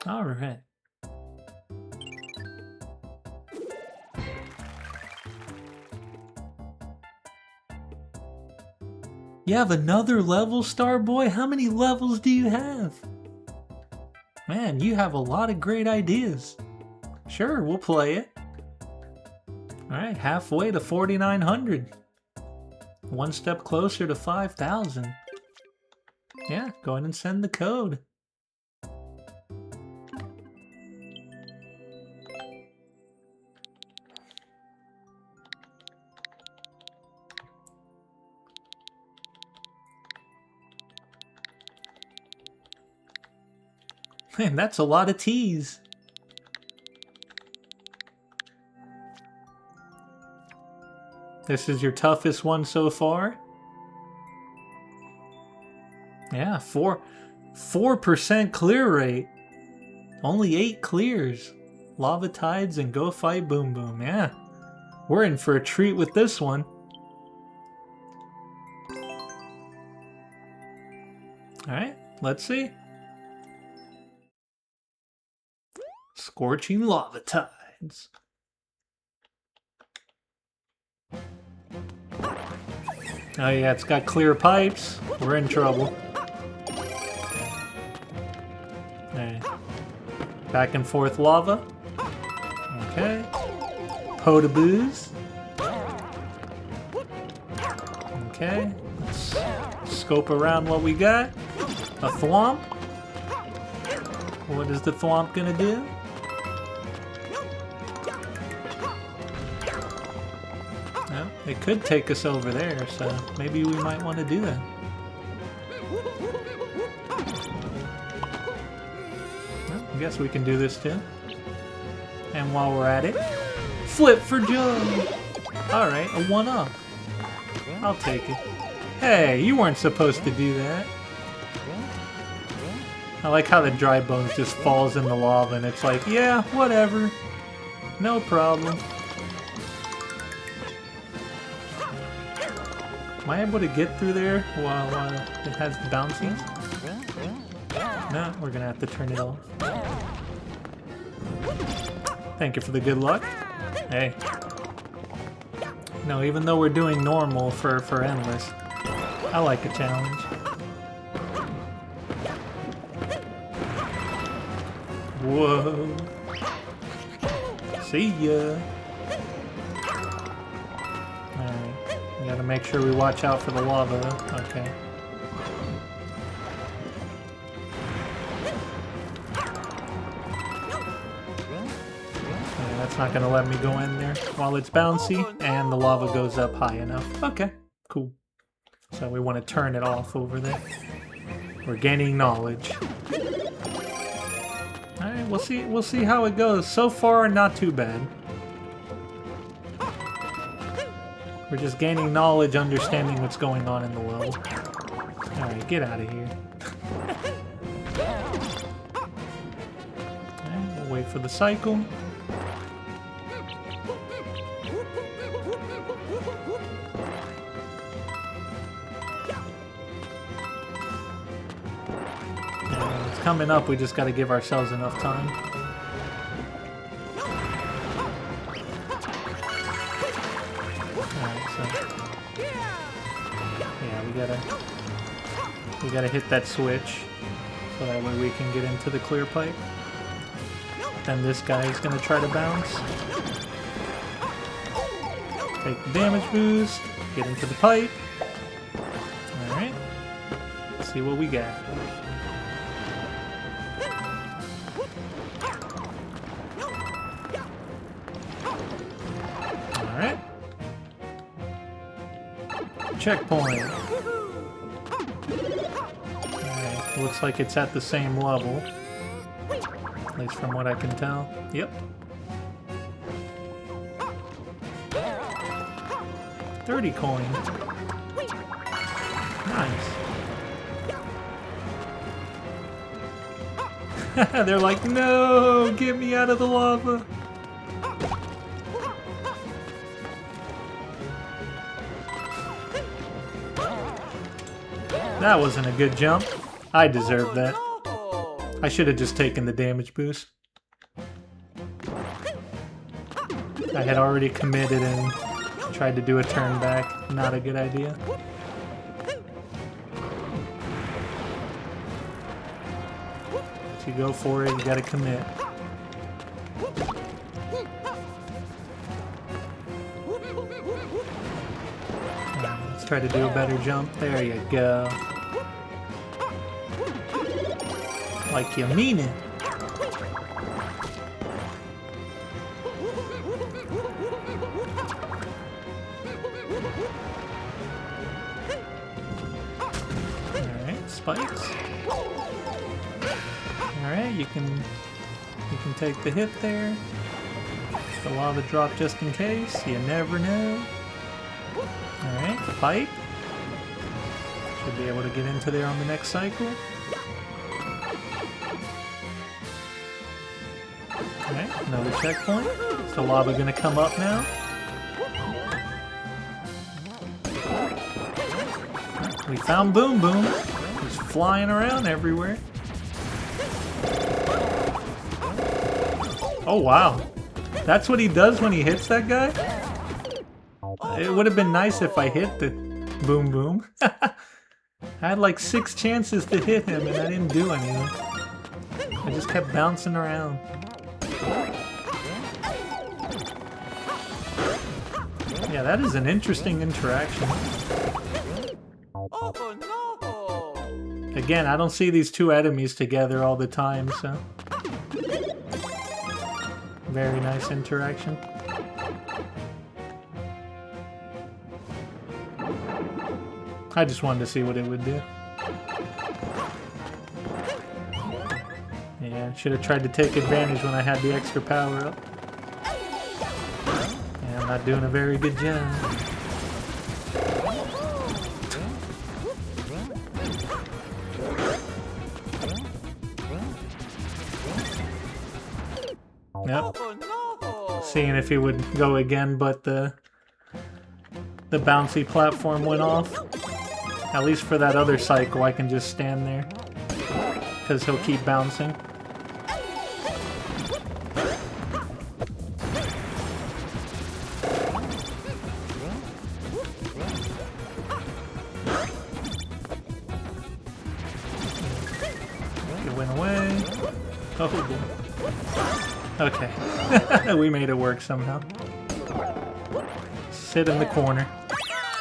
Alright. You have another level, Starboy? How many levels do you have? Man, you have a lot of great ideas. Sure, we'll play it. Alright, halfway to 4,900. One step closer to 5,000. Yeah, go ahead and send the code. Man, that's a lot of T's. This is your toughest one so far? Yeah, 4% clear rate. Only 8 clears. Lava Tides and Go Fight Boom Boom. Yeah, we're in for a treat with this one. Alright, let's see. Scorching Lava Tides. Oh yeah, it's got clear pipes. We're in trouble. Alright. Back and forth lava. Okay. Potaboos. Okay. Let's scope around what we got. A thwomp. What is the thwomp gonna do? Well, it could take us over there, so maybe we might want to do that. Well, I guess we can do this too. And while we're at it, flip for jump! Alright, a 1-up. I'll take it. Hey, you weren't supposed to do that. I like how the dry bones just falls in the lava and it's like, yeah, whatever. No problem. Am I able to get through there while it has the bouncies? No, we're gonna have to turn it off. Thank you for the good luck. Hey. No, even though we're doing normal for endless, I like a challenge. Whoa. See ya. Alright. We gotta make sure we watch out for the lava. Okay. That's not gonna let me go in there while it's bouncy and the lava goes up high enough. Okay, cool. So we want to turn it off over there. We're gaining knowledge. Alright, we'll see how it goes. So far, not too bad. We're just gaining knowledge, understanding what's going on in the world. Alright, get out of here. Alright, we'll wait for the cycle. Coming up, we just got to give ourselves enough time. Alright, so yeah, we gotta hit that switch so that way we can get into the clear pipe. Then this guy is gonna try to bounce. Take the damage boost, get into the pipe. Alright, let's see what we got. Checkpoint. Alright, looks like it's at the same level. At least from what I can tell. Yep. 30 coins. Nice. They're like, no, get me out of the lava. That wasn't a good jump. I deserved that. I should have just taken the damage boost. I had already committed and tried to do a turn back. Not a good idea. If you go for it, you gotta commit. Let's try to do a better jump. There you go. Like you mean it. Alright, spikes. Alright, you can take the hit there. The lava drop just in case. You never know. Alright, the pipe. Should be able to get into there on the next cycle. Alright, another checkpoint. Is the lava gonna come up now? We found Boom Boom. He's flying around everywhere. Oh wow. That's what he does when he hits that guy? It would have been nice if I hit the Boom Boom. I had like 6 chances to hit him and I didn't do anything. I just kept bouncing around. Yeah, that is an interesting interaction. Oh no! Again, I don't see these two enemies together all the time, so... Very nice interaction. I just wanted to see what it would do. Yeah, should have tried to take advantage when I had the extra power up. Yeah, I'm not doing a very good job. Yep. Oh, no. Seeing if he would go again, but the bouncy platform went off. At least for that other cycle, I can just stand there. Because he'll keep bouncing. It went away. Oh boy. Okay. We made it work somehow. Sit in the corner.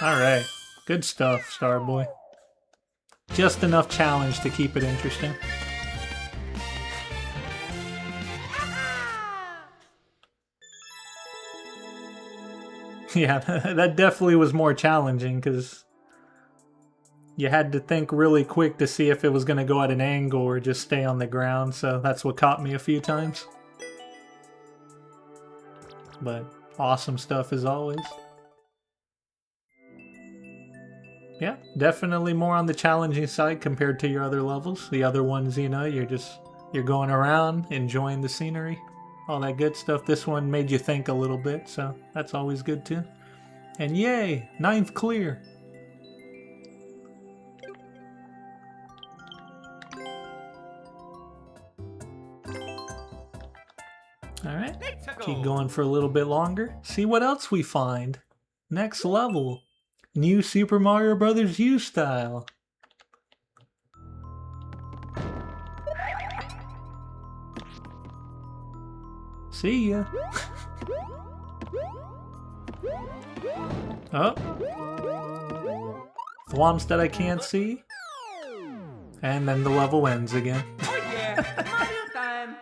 Alright. Good stuff, Starboy. Just enough challenge to keep it interesting. Yeah, that definitely was more challenging because you had to think really quick to see if it was going to go at an angle or just stay on the ground, so that's what caught me a few times. But awesome stuff as always. Yeah, definitely more on the challenging side compared to your other levels. The other ones, you know, you're going around, enjoying the scenery, all that good stuff. This one made you think a little bit, so that's always good too. And yay, 9th clear. Alright, keep going for a little bit longer. See what else we find. Next level. New Super Mario Bros. U style. See ya. Oh. Thwomps that I can't see. And then the level ends again. Oh yeah, Mario time.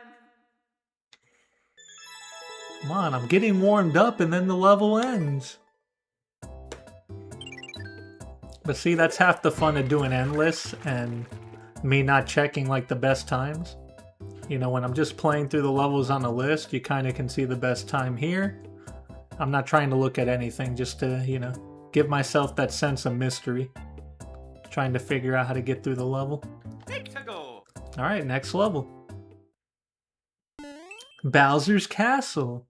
Come on, I'm getting warmed up and then the level ends. But see, that's half the fun of doing endless and me not checking like the best times. You know, when I'm just playing through the levels on a list, you kind of can see the best time here. I'm not trying to look at anything, just to, you know, give myself that sense of mystery. Trying to figure out how to get through the level. Alright, next level. Bowser's Castle.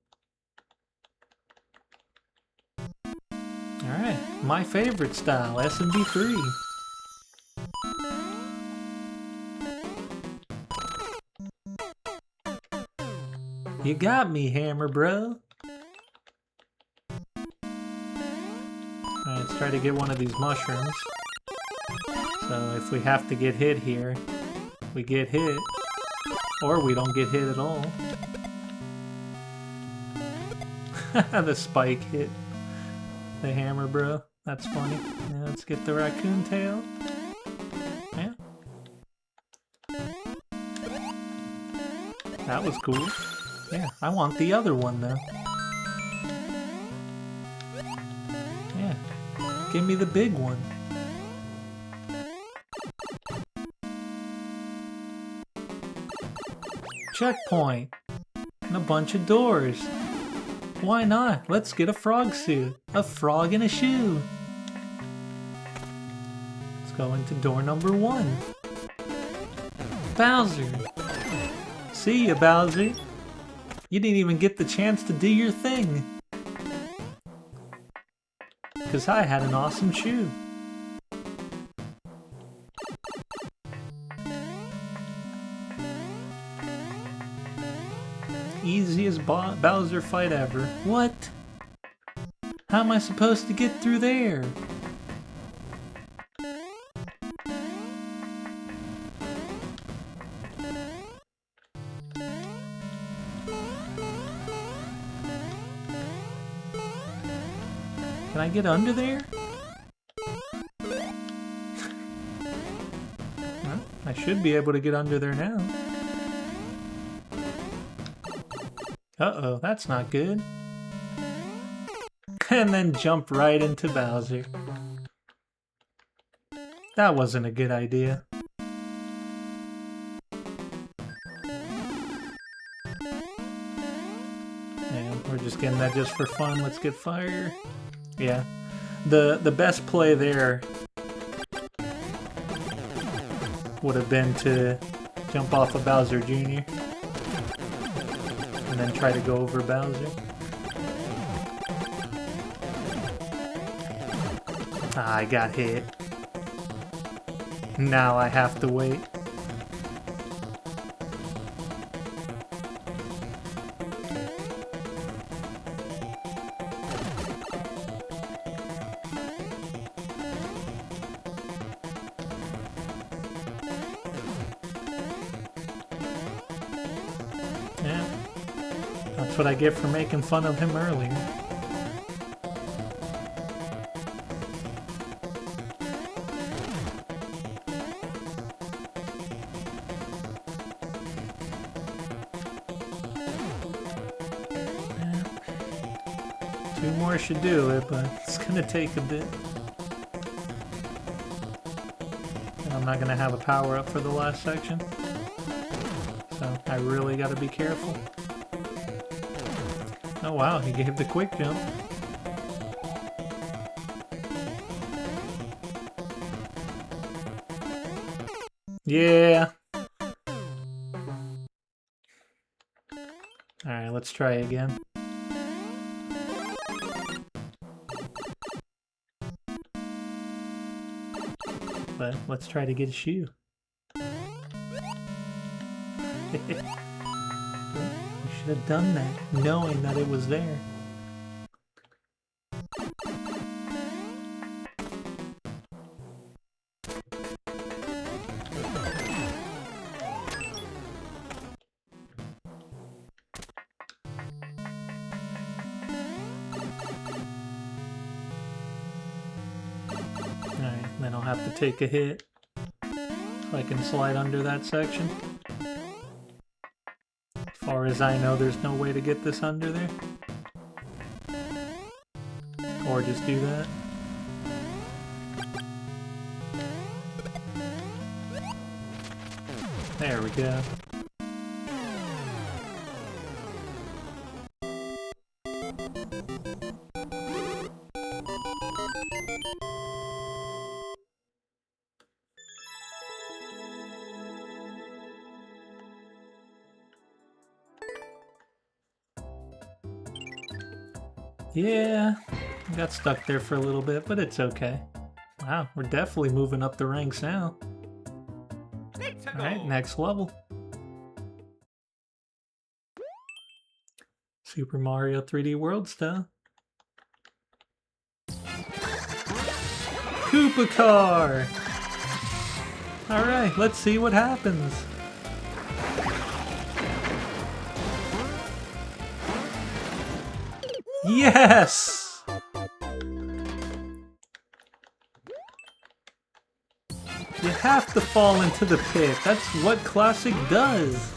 Alright, my favorite style, SMB3. You got me, Hammer Bro. Alright, let's try to get one of these mushrooms. So if we have to get hit here, we get hit. Or we don't get hit at all. The spike hit the Hammer Bro. That's funny. Yeah, let's get the raccoon tail. Yeah. That was cool. Yeah, I want the other one though. Yeah. Give me the big one. Checkpoint. And a bunch of doors. Why not? Let's get a frog suit. A frog in a shoe. Let's go into door number 1. Bowser. See ya, Bowser. You didn't even get the chance to do your thing. Because I had an awesome shoe. Easiest Bowser fight ever. What? How am I supposed to get through there? Can I get under there? Huh? should be able to get under there now. Uh-oh, that's not good. And then jump right into Bowser. That wasn't a good idea. And we're just getting that just for fun. Let's get fire. Yeah. The best play there would have been to jump off of Bowser Jr. and then try to go over Bowser. Ah, I got hit. Now I have to wait. Yeah, that's what I get for making fun of him earlier. Two more should do it, but it's gonna take a bit. And I'm not gonna have a power up for the last section. So I really gotta be careful. Oh wow, he gave the quick jump. Yeah. Alright, let's try again. But let's try to get a shoe. We should have done that, knowing that it was there. Alright, then I'll have to take a hit so I can slide under that section. As far as I know, there's no way to get this under there. Or just do that. There we go. Yeah, I got stuck there for a little bit, but it's okay. Wow, we're definitely moving up the ranks now. Alright, next level. Super Mario 3D World style. Koopa Car! Alright, let's see what happens. Yes! You have to fall into the pit. That's what Classic does.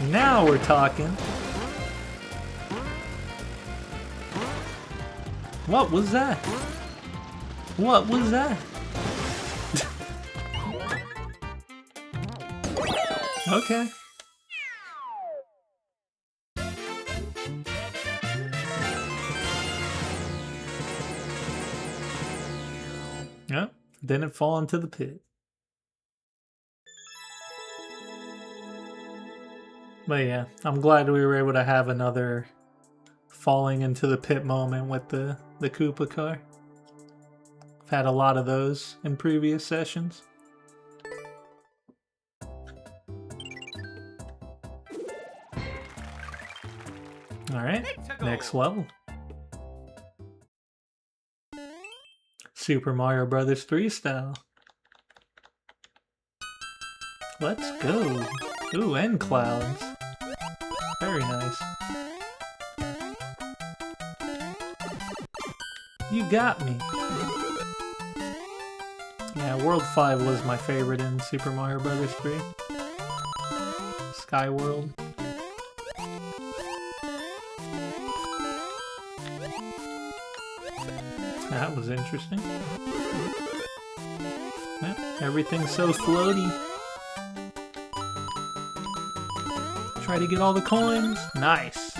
Now we're talking. What was that? What was that? Okay. Yep, didn't fall into the pit. But yeah, I'm glad we were able to have another falling into the pit moment with the Koopa car. I've had a lot of those in previous sessions. Alright, next level. Super Mario Bros. 3 style. Let's go. Ooh, and clouds. Very nice. You got me. Yeah, Yeah, World 5 was my favorite in Super Mario Bros. 3. Sky World. That was interesting. Yeah, everything's so floaty. Try to get all the coins. Nice.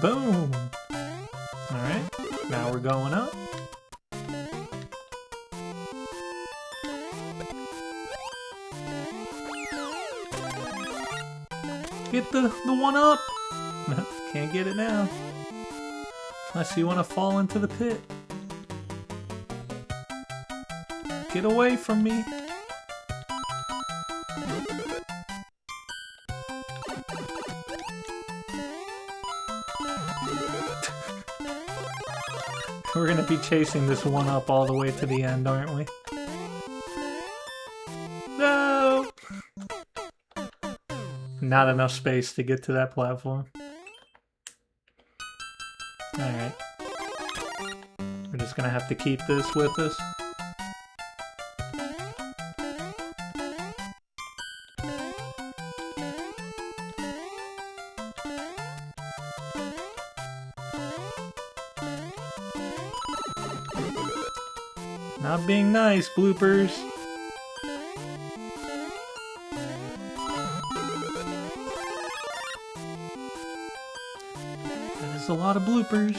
Boom. Alright, now we're going up. Get the one up! No, can't get it now. Unless you want to fall into the pit. Get away from me. We're gonna be chasing this one up all the way to the end, aren't we? No! Not enough space to get to that platform. Alright. We're just gonna have to keep this with us. Not being nice, bloopers. That is a lot of bloopers.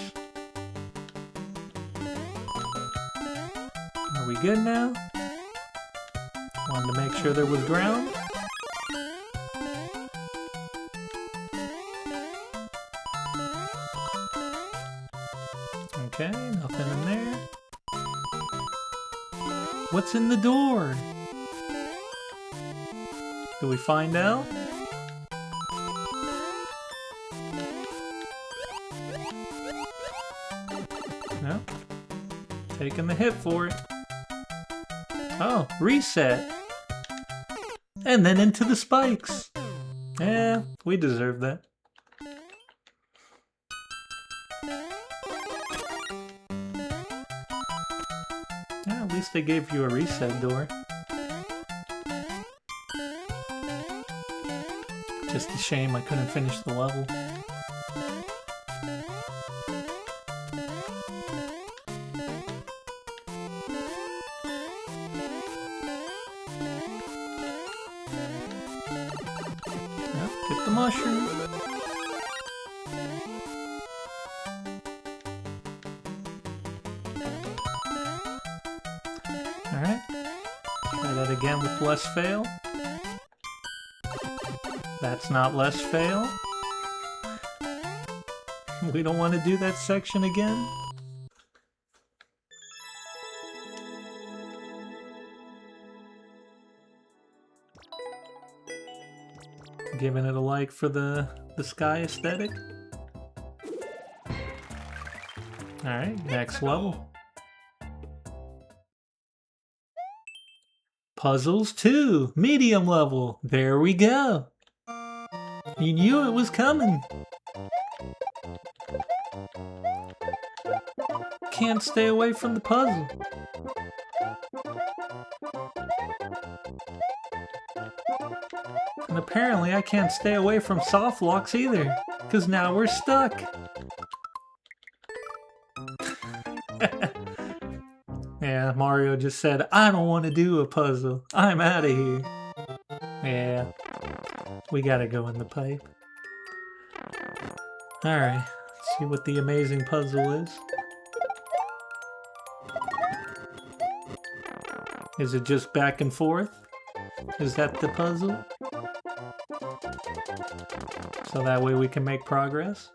Are we good now? Wanted to make sure there was ground. Okay, nothing in there. What's in the door? Do we find out? No. Taking the hit for it. Oh, reset. And then into the spikes. Yeah, we deserve that. At least they gave you a reset door. Just a shame I couldn't finish the level. Yep, get the mushroom. Alright, try that again with less fail. That's not less fail. We don't want to do that section again. Giving it a like for the sky aesthetic. Alright, next level. Puzzles 2, medium level. There we go. You knew it was coming. Can't stay away from the puzzle. And apparently I can't stay away from soft locks either, because now we're stuck. Yeah, Mario just said, I don't want to do a puzzle. I'm out of here. Yeah, we gotta go in the pipe. Alright, let's see what the amazing puzzle is. Is it just back and forth? Is that the puzzle? So that way we can make progress?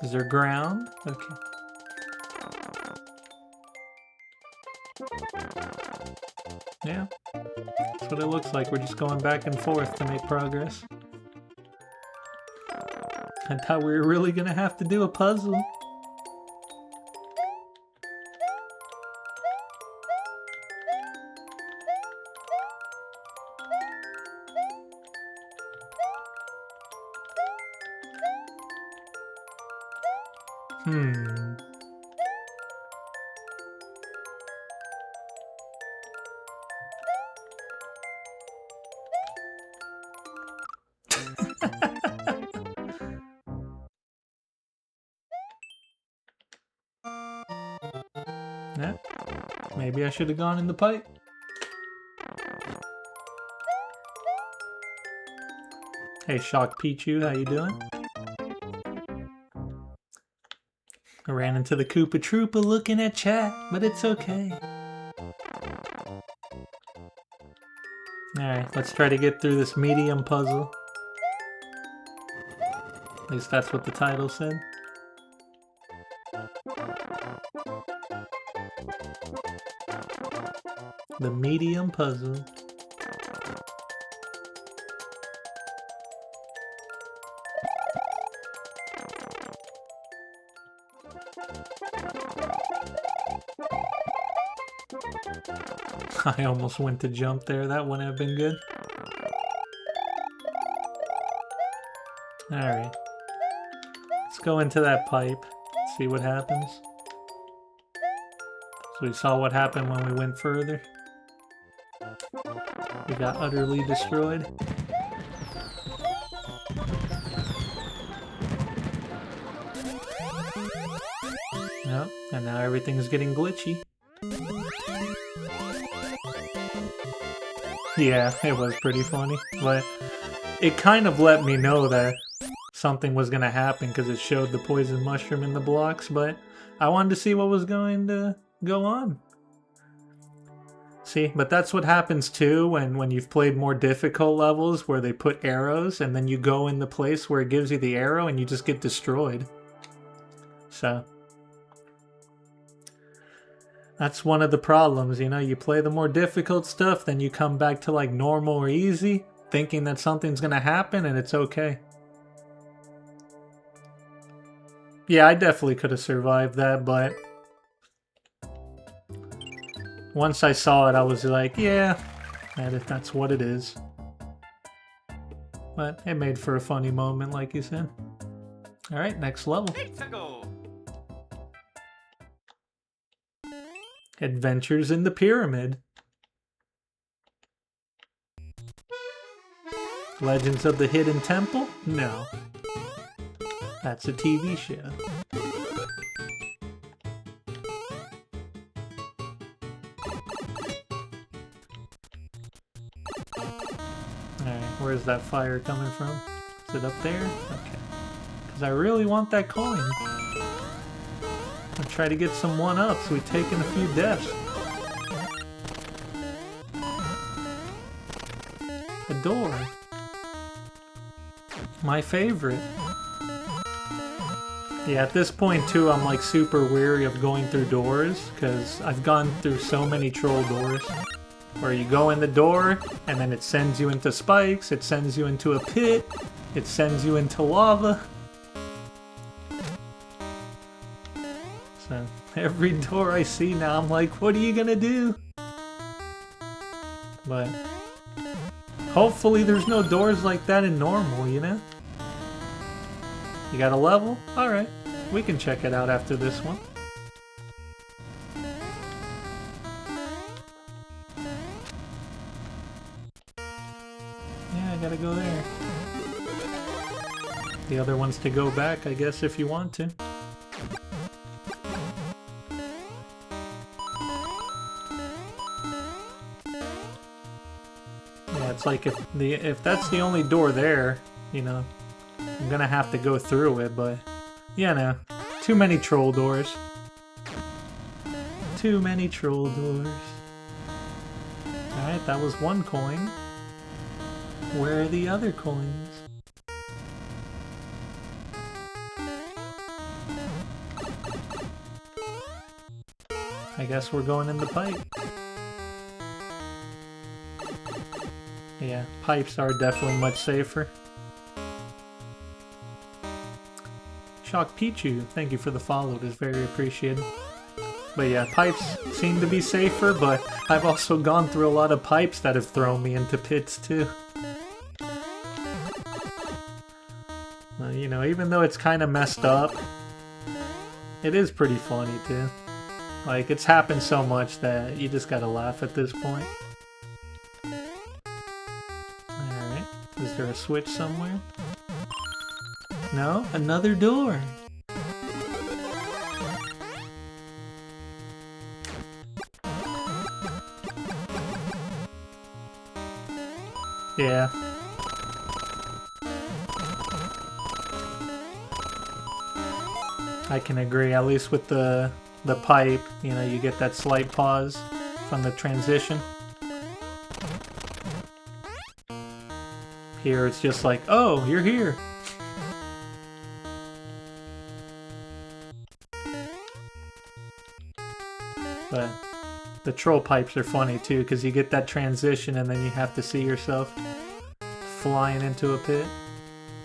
Is there ground? Okay. Yeah. That's what it looks like. We're just going back and forth to make progress. I thought we were really gonna have to do a puzzle. Hmm. Yeah. Maybe I should have gone in the pipe. Hey, Shock Pichu, how you doing? I ran into the Koopa Troopa looking at chat, but it's okay. Alright, let's try to get through this medium puzzle. At least that's what the title said. The medium puzzle. I almost went to jump there. That wouldn't have been good. Alright. Let's go into that pipe. See what happens. So we saw what happened when we went further. We got utterly destroyed. Yep, and now everything's getting glitchy. Yeah, it was pretty funny, but it kind of let me know that something was gonna happen because it showed the poison mushroom in the blocks, but I wanted to see what was going to go on. See, but that's what happens too when you've played more difficult levels where they put arrows and then you go in the place where it gives you the arrow and you just get destroyed. So that's one of the problems, you know, you play the more difficult stuff, then you come back to like normal or easy, thinking that something's gonna happen and it's okay. Yeah, I definitely could have survived that, but once I saw it, I was like, yeah, that's what it is. But it made for a funny moment, like you said. Alright, next level. Adventures in the Pyramid. Legends of the Hidden Temple? No. That's a TV show. Alright, where's that fire coming from? Is it up there? Okay. Because I really want that coin. I'll try to get some 1-ups. We've taken a few deaths. A door. My favorite. Yeah, at this point too, I'm like super weary of going through doors because I've gone through so many troll doors where you go in the door and then it sends you into spikes, it sends you into a pit, it sends you into lava. So every door I see now, I'm like, what are you gonna do? But hopefully there's no doors like that in normal, you know? You got a level? Alright, we can check it out after this one. Yeah, I gotta go there. The other one's to go back, I guess, if you want to. Yeah, it's like if that's the only door there, you know, I'm gonna have to go through it, but yeah, no. Too many troll doors. Too many troll doors. Alright, that was one coin. Where are the other coins? I guess we're going in the pipe. Yeah, pipes are definitely much safer. Shock Pichu, thank you for the follow, it is very appreciated. But yeah, pipes seem to be safer, but I've also gone through a lot of pipes that have thrown me into pits too. You know, even though it's kind of messed up, It is pretty funny too. Like, it's happened so much that you just gotta laugh at this point. Alright. Is there a switch somewhere? No? Another door! Yeah. I can agree, at least with the pipe, you know, you get that slight pause from the transition. Here it's just like, oh, you're here. But the troll pipes are funny too, because you get that transition and then you have to see yourself flying into a pit.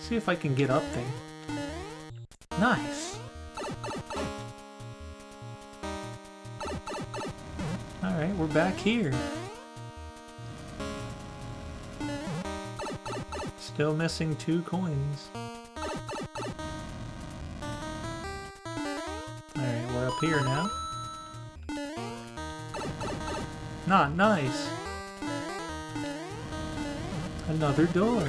See if I can get up there. Nice. Alright, we're back here. Still missing 2 coins. Alright, we're up here now. Not nice. Another door.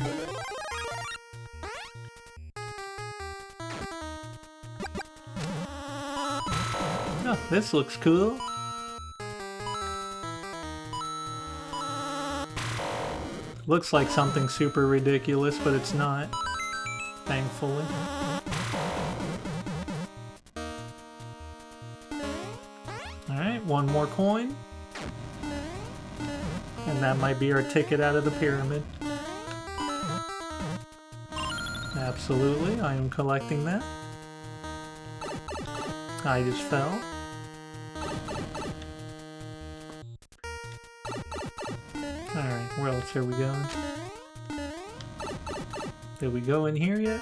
Oh, this looks cool. Looks like something super ridiculous, but it's not. Thankfully. Alright, 1 more coin. And that might be our ticket out of the pyramid. Absolutely, I am collecting that. I just fell. Alright, where else are we going? Did we go in here yet?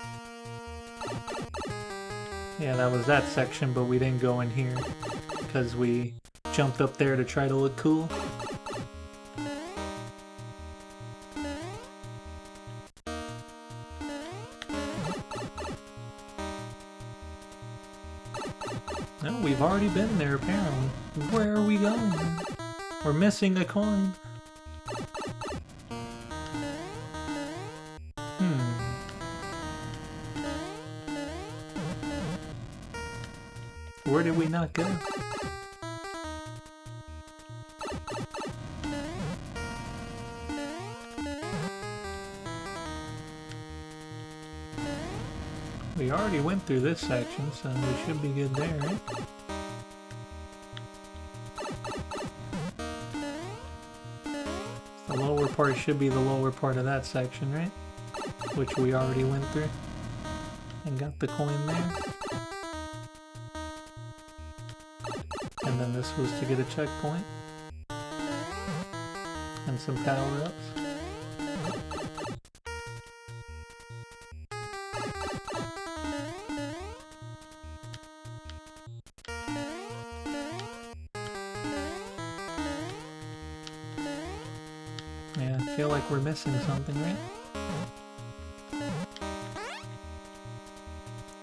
Yeah, that was that section, but we didn't go in here because we jumped up there to try to look cool. No, we've already been there apparently. Where are we going? We're missing a coin. Where did we not go? We already went through this section, so we should be good there, right? The lower part should be the lower part of that section, right? Which we already went through. And got the coin there. And then this was to get a checkpoint. And some power-ups. Yeah, I feel like we're missing something, right?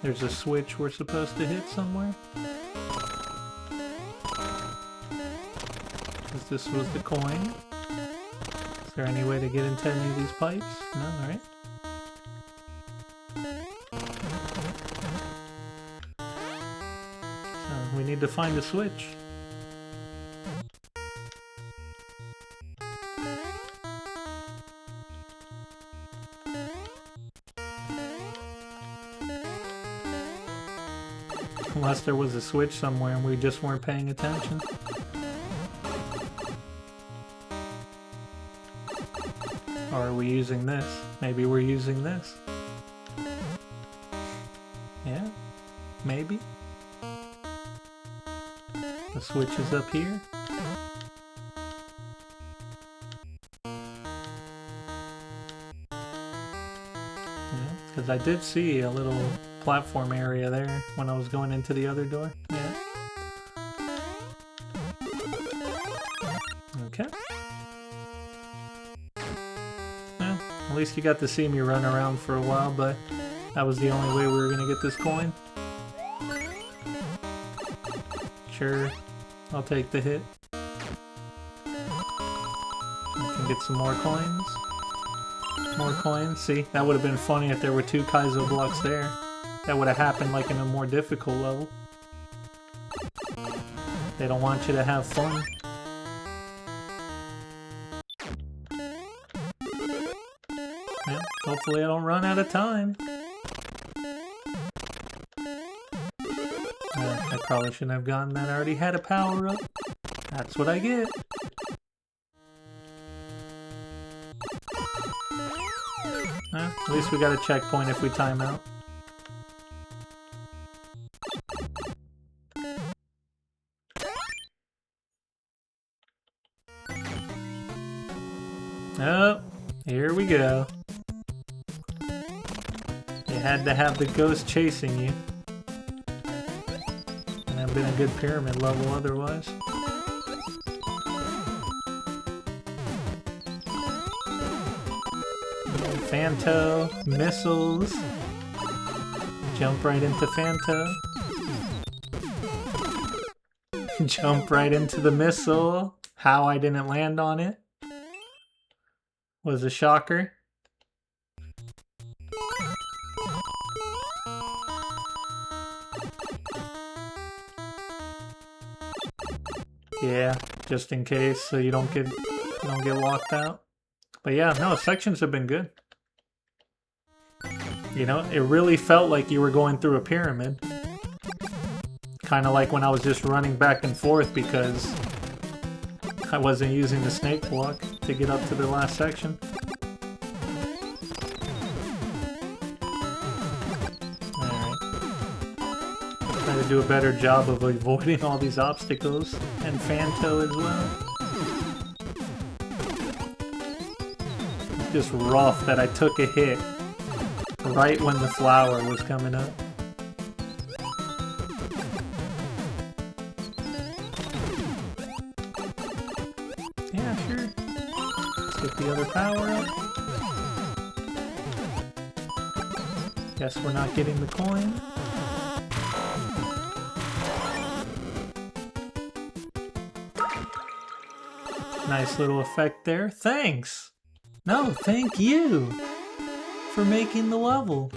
There's a switch we're supposed to hit somewhere. Because this was the coin. Is there any way to get into any of these pipes? No, alright. So, we need to find a switch. Unless there was a switch somewhere and we just weren't paying attention. Or are we using this? Maybe we're using this. Yeah? Maybe? The switch is up here. Yeah, because I did see a little platform area there when I was going into the other door. Yeah. Okay. Well, at least you got to see me run around for a while, but that was the only way we were gonna get this coin. Sure, I'll take the hit. I can get some more coins. More coins. See, that would have been funny if there were 2 Kaizo blocks there. That would have happened like in a more difficult level. They don't want you to have fun. Yeah, hopefully I don't run out of time. I probably shouldn't have gotten that. I already had a power-up. That's what I get. At least we got a checkpoint if we time out. Oh, here we go. You had to have the ghost chasing you. And that'd been a good pyramid level otherwise. Phanto, missiles. Jump right into Phanto. Jump right into the missile. How I didn't land on it was a shocker. Yeah, just in case so you don't get locked out. But yeah, no, sections have been good. You know, it really felt like you were going through a pyramid. Kind of like when I was just running back and forth because I wasn't using the snake block to get up to the last section. Alright. Try to do a better job of avoiding all these obstacles. And Phanto as well. It's just rough that I took a hit right when the flower was coming up. Yeah, sure. Let's get the other power up. Guess we're not getting the coin. Nice little effect there. Thanks! No, thank you for making the level.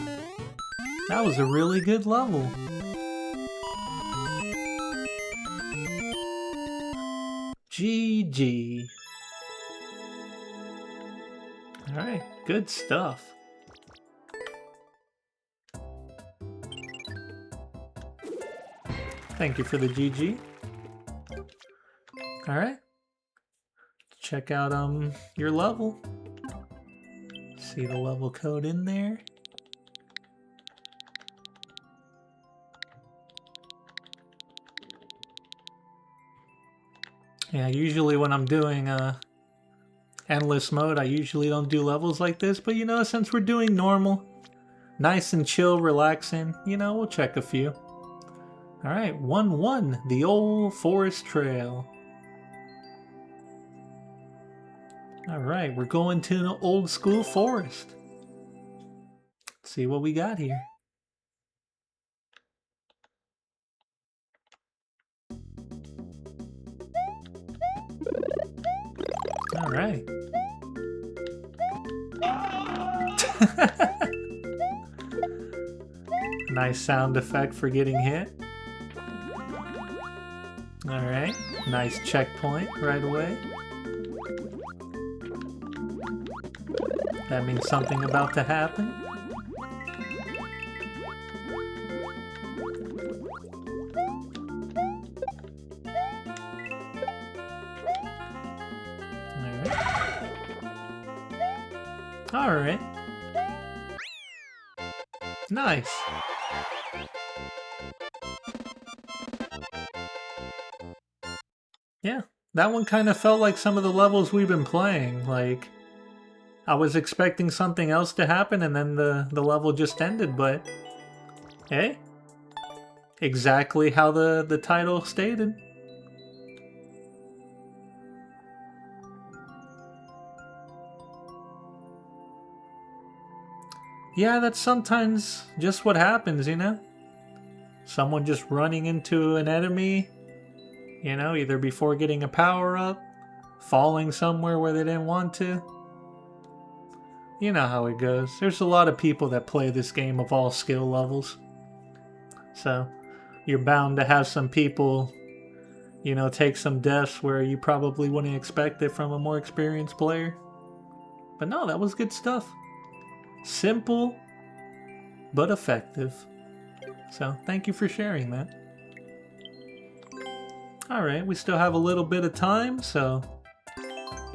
That was a really good level. GG. Alright, good stuff. Thank you for the GG. Alright. Check out your level. See the level code in there. Yeah, usually when I'm doing endless mode, I usually don't do levels like this, but you know, since we're doing normal, nice and chill, relaxing, you know, we'll check a few. Alright, 1-1, the old forest trail. Alright, we're going to an old school forest. Let's see what we got here. Alright. Nice sound effect for getting hit. Alright, nice checkpoint right away. That means something about to happen. Alright. Nice. Yeah, that one kind of felt like some of the levels we've been playing. Like, I was expecting something else to happen and then the level just ended, but hey, exactly how the title stated. Yeah, that's sometimes just what happens, you know? Someone just running into an enemy You know, either before getting a power-up, falling somewhere where they didn't want to. You know how it goes. There's a lot of people that play this game of all skill levels. So, you're bound to have some people, you know, take some deaths where you probably wouldn't expect it from a more experienced player. But no, that was good stuff. Simple, but effective. So, thank you for sharing that. Alright, we still have a little bit of time, so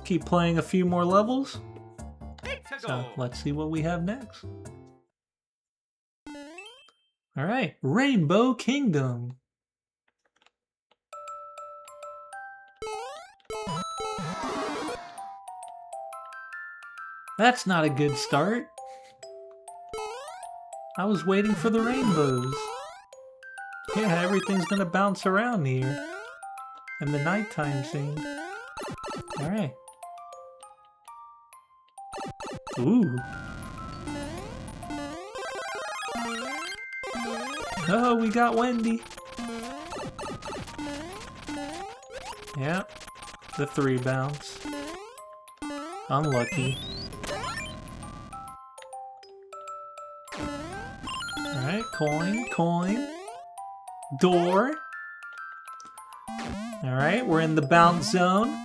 keep playing a few more levels. So, let's see what we have next. Alright, Rainbow Kingdom. That's not a good start. I was waiting for the rainbows. Yeah, everything's gonna bounce around here. In the nighttime scene. Alright. Ooh. Oh, we got Wendy. Yeah. The 3 bounce. Unlucky. Alright, coin. Door. Alright, we're in the bounce zone.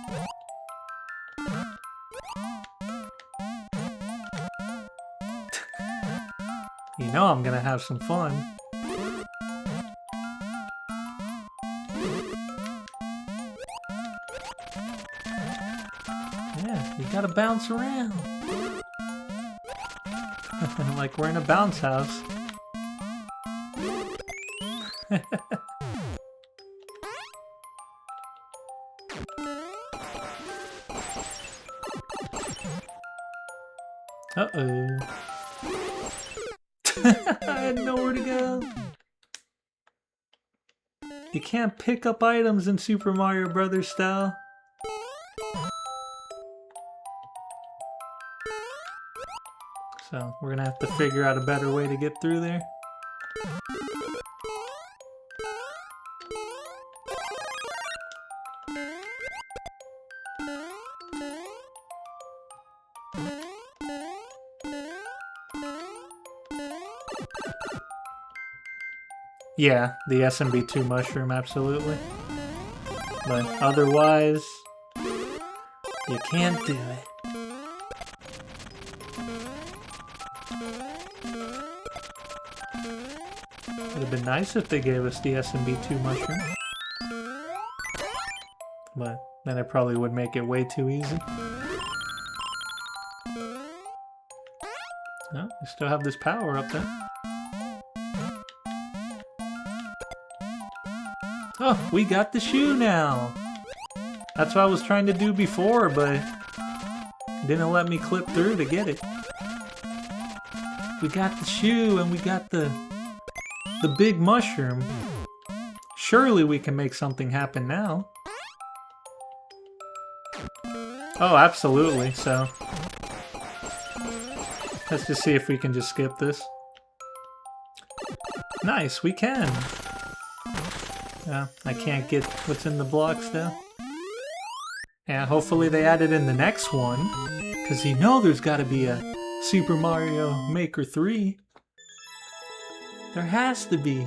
You know I'm gonna have some fun. Yeah, you gotta bounce around. Like we're in a bounce house. Uh-oh. I had nowhere to go. You can't pick up items in Super Mario Brothers style. So, we're gonna have to figure out a better way to get through there. Yeah, the SMB2 mushroom, absolutely. But otherwise, you can't do it. Would have been nice if they gave us the SMB2 mushroom. But then it probably would make it way too easy. No, we still have this power up there. Oh, we got the shoe now! That's what I was trying to do before, but it didn't let me clip through to get it. We got the shoe and we got the big mushroom. Surely we can make something happen now. Oh, absolutely, so let's just see if we can just skip this. Nice, we can! Yeah, I can't get what's in the blocks though. Yeah, hopefully they add it in the next one, because you know there's gotta be a Super Mario Maker 3. There has to be.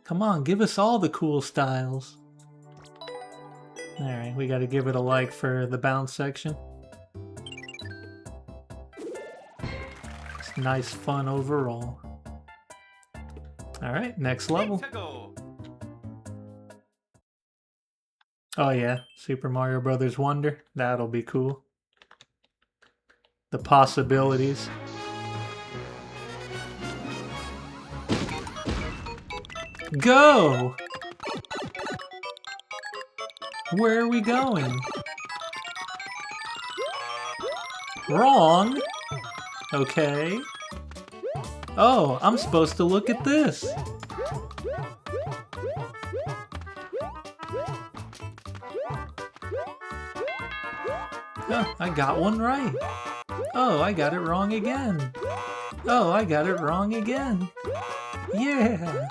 Come on, give us all the cool styles. Alright, we gotta give it a like for the bounce section. It's nice fun overall. Alright, next level. Oh yeah, Super Mario Brothers Wonder. That'll be cool. The possibilities. Go! Where are we going? Wrong? Okay. Oh, I'm supposed to look at this. Oh, I got one right. Oh, I got it wrong again. Oh, I got it wrong again. Yeah.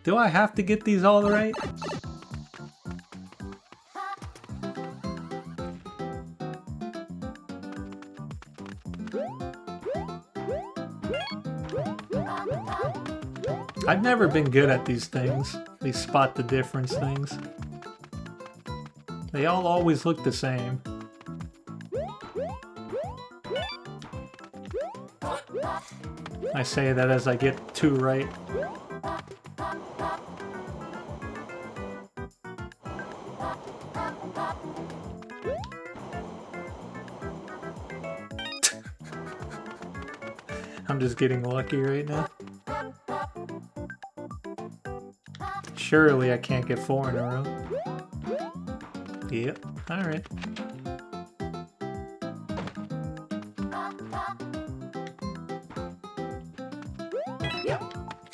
Do I have to get these all right? I've never been good at these things. These spot the difference things. They all always look the same. I say that as I get 2 right. I'm just getting lucky right now. Surely I can't get 4 in a row. Yep, alright.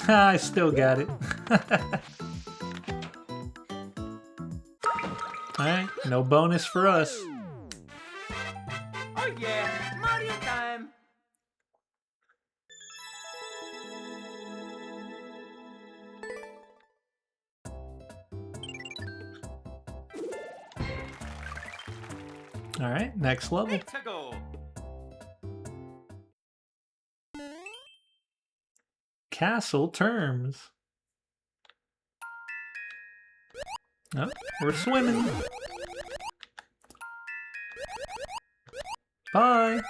I still got it. Alright, no bonus for us. Oh yeah, Mario time. Alright, next level. Let's go. Castle terms. Oh, we're swimming. Bye.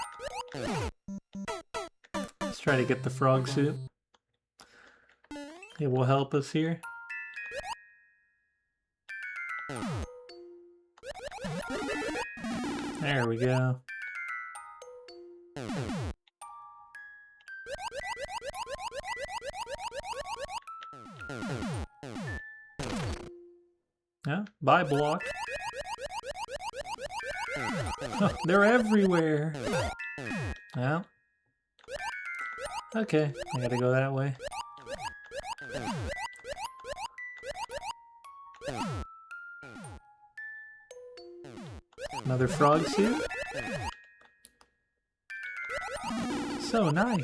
Let's try to get the frog suit. It will help us here. There we go. Yeah, bye block. Oh, they're everywhere. Yeah. Okay, I gotta go that way. Another frog suit. So nice.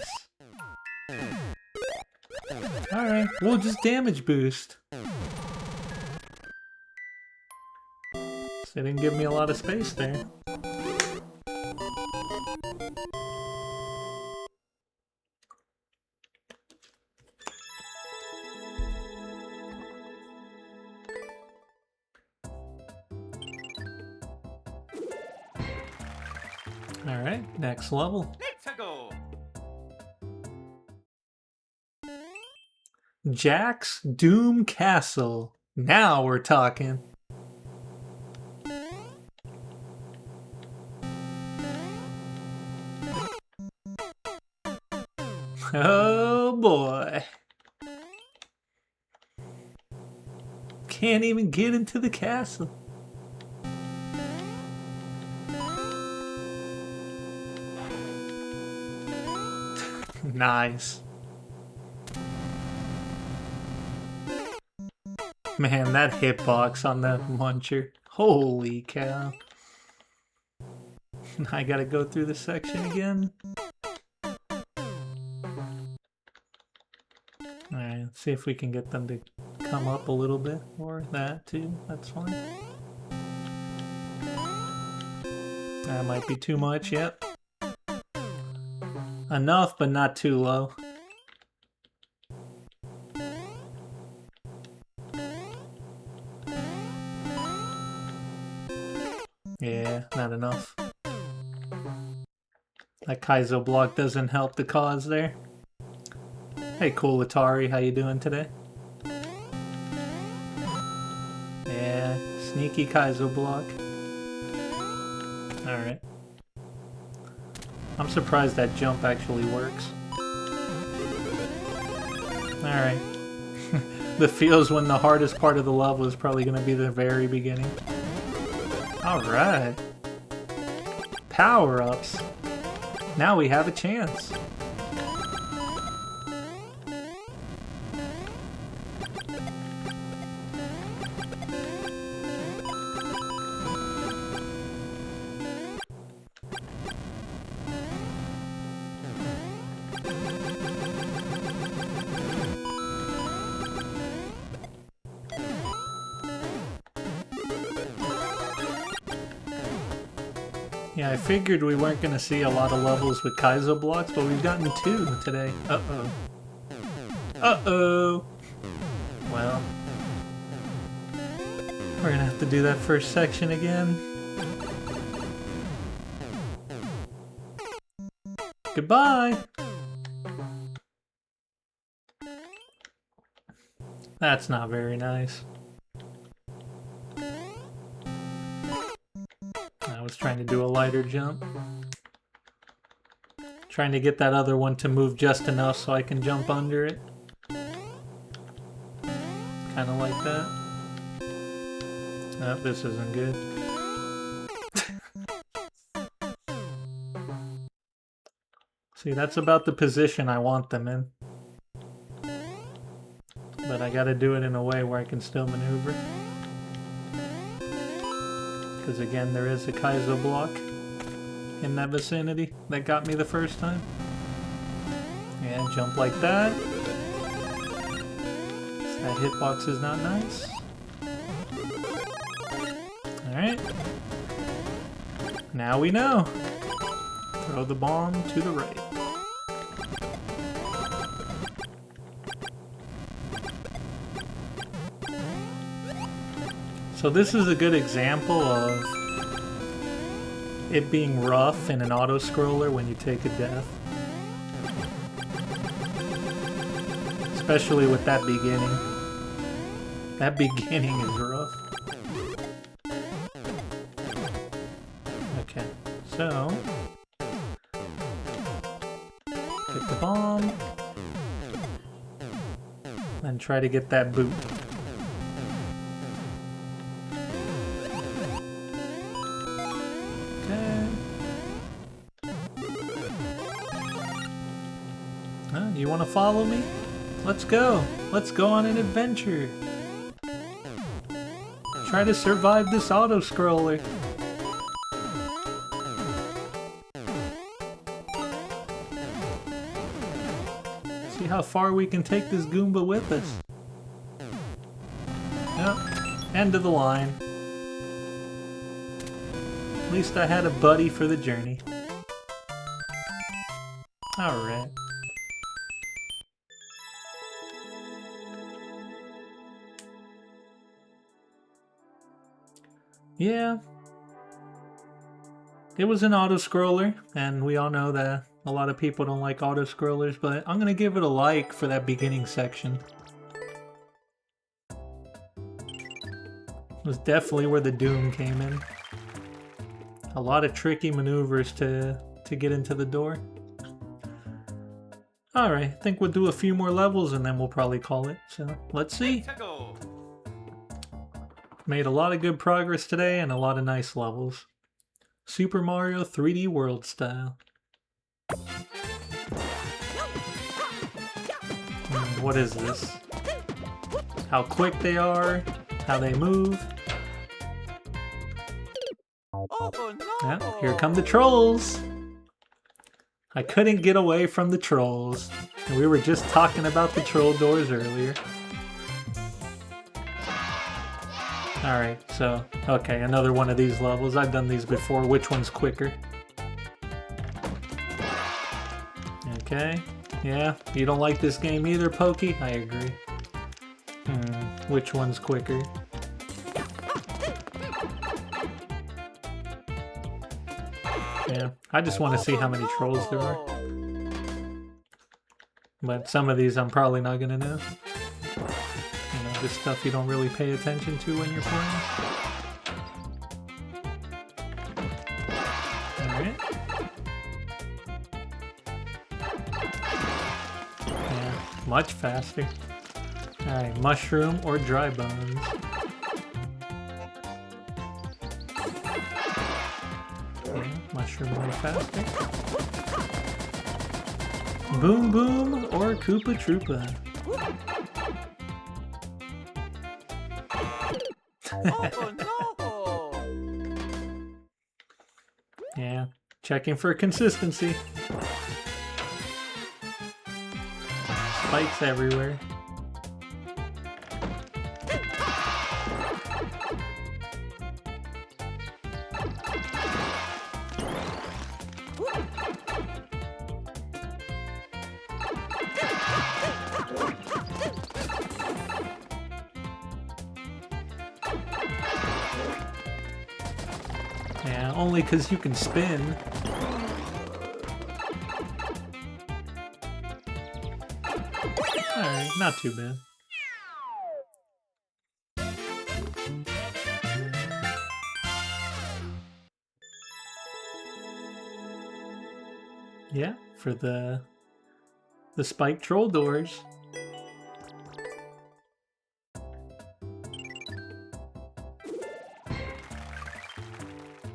Alright, we'll just damage boost. They didn't give me a lot of space there. Alright, next level. Let's go. Jack's Doom Castle. Now we're talking. Oh boy. Can't even get into the castle. Nice. Man, that hitbox on the muncher. Holy cow. I gotta go through the section again. Alright, let's see if we can get them to come up a little bit. Or that too, that's fine. That might be too much, yep. Enough, but not too low. Yeah, not enough. That Kaizo block doesn't help the cause there. Hey, cool Atari, how you doing today? Yeah, sneaky Kaizo block. Alright. I'm surprised that jump actually works. Alright. The feels when the hardest part of the level is probably going to be the very beginning. Alright. Power-ups. Now we have a chance. Yeah, I figured we weren't going to see a lot of levels with Kaizo blocks, but we've gotten 2 today. Uh-oh. Uh-oh! Well, we're going to have to do that first section again. Goodbye! That's not very nice. I was trying to do a lighter jump. Trying to get that other one to move just enough so I can jump under it. Kind of like that. Oh, this isn't good. See, that's about the position I want them in. But I gotta do it in a way where I can still maneuver. Because again, there is a Kaizo block in that vicinity that got me the first time. And jump like that. That hitbox is not nice. Alright. Now we know. Throw the bomb to the right. So this is a good example of it being rough in an auto-scroller when you take a death. Especially with that beginning. That beginning is rough. Okay, so... get the bomb. And try to get that boot. You want to follow me? Let's go. Let's go on an adventure. Try to survive this auto-scroller. See how far we can take this Goomba with us. Yep. End of the line. At least I had a buddy for the journey. Alright. Yeah, it was an auto-scroller, and we all know that a lot of people don't like auto-scrollers, but I'm gonna give it a like for that beginning section. It was definitely where the Doom came in. A lot of tricky maneuvers to get into the door. Alright, I think we'll do a few more levels and then we'll probably call it, so let's see. Made a lot of good progress today and a lot of nice levels. Super Mario 3D World style. What is this? How quick they are, how they move. Yeah, here come the trolls! I couldn't get away from the trolls. And we were just talking about the troll doors earlier. Alright, so, okay, another one of these levels. I've done these before. Which one's quicker? Okay, yeah, you don't like this game either, Pokey? I agree. Which one's quicker? Yeah, I just want to see how many trolls there are. But some of these I'm probably not gonna know. You know, this stuff you don't really pay attention to when you're playing. Alright. Yeah, much faster. Alright, mushroom or dry bones. Okay, mushroom way faster. Boom Boom or Koopa Troopa. Yeah, checking for consistency. Spikes everywhere. Yeah, only because you can spin. Alright, not too bad. Yeah, for the spike troll doors.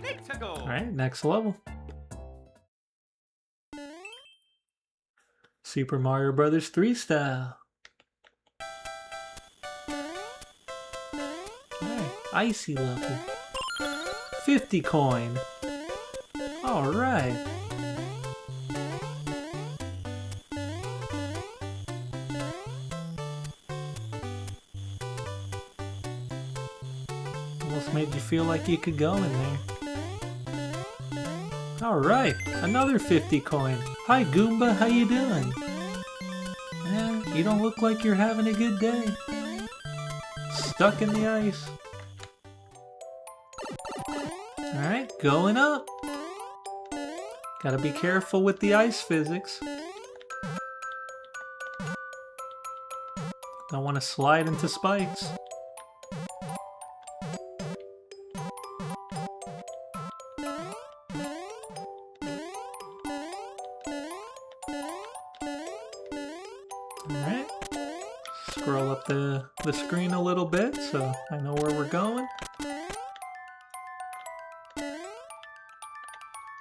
Let's go. Alright, next level. Super Mario Brothers 3 style. Alright, icy level. 50 coin. Alright. Almost made you feel like you could go in there. Alright, another 50 coin. Hi Goomba, how you doing? You don't look like you're having a good day. Stuck in the ice. Alright, going up. Gotta be careful with the ice physics. Don't want to slide into spikes. Alright. Scroll up the screen a little bit so I know where we're going.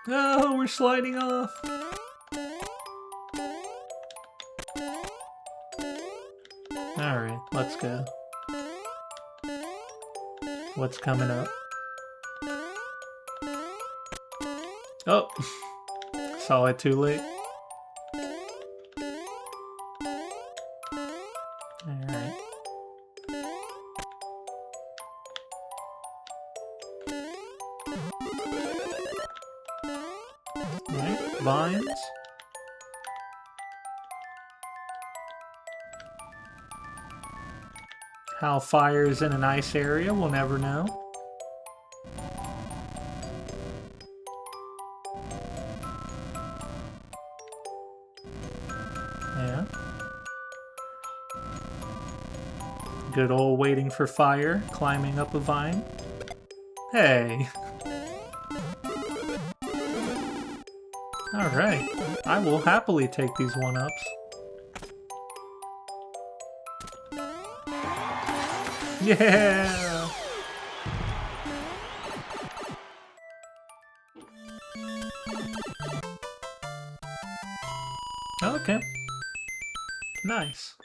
Oh, we're sliding off. Alright, let's go. What's coming up? Oh, saw it too late. Alright. Alright, vines. How fire is in an ice area, we'll never know. Yeah. Good old waiting for fire, climbing up a vine. Hey! Alright, I will happily take these one-ups. Yeah! Okay. Nice.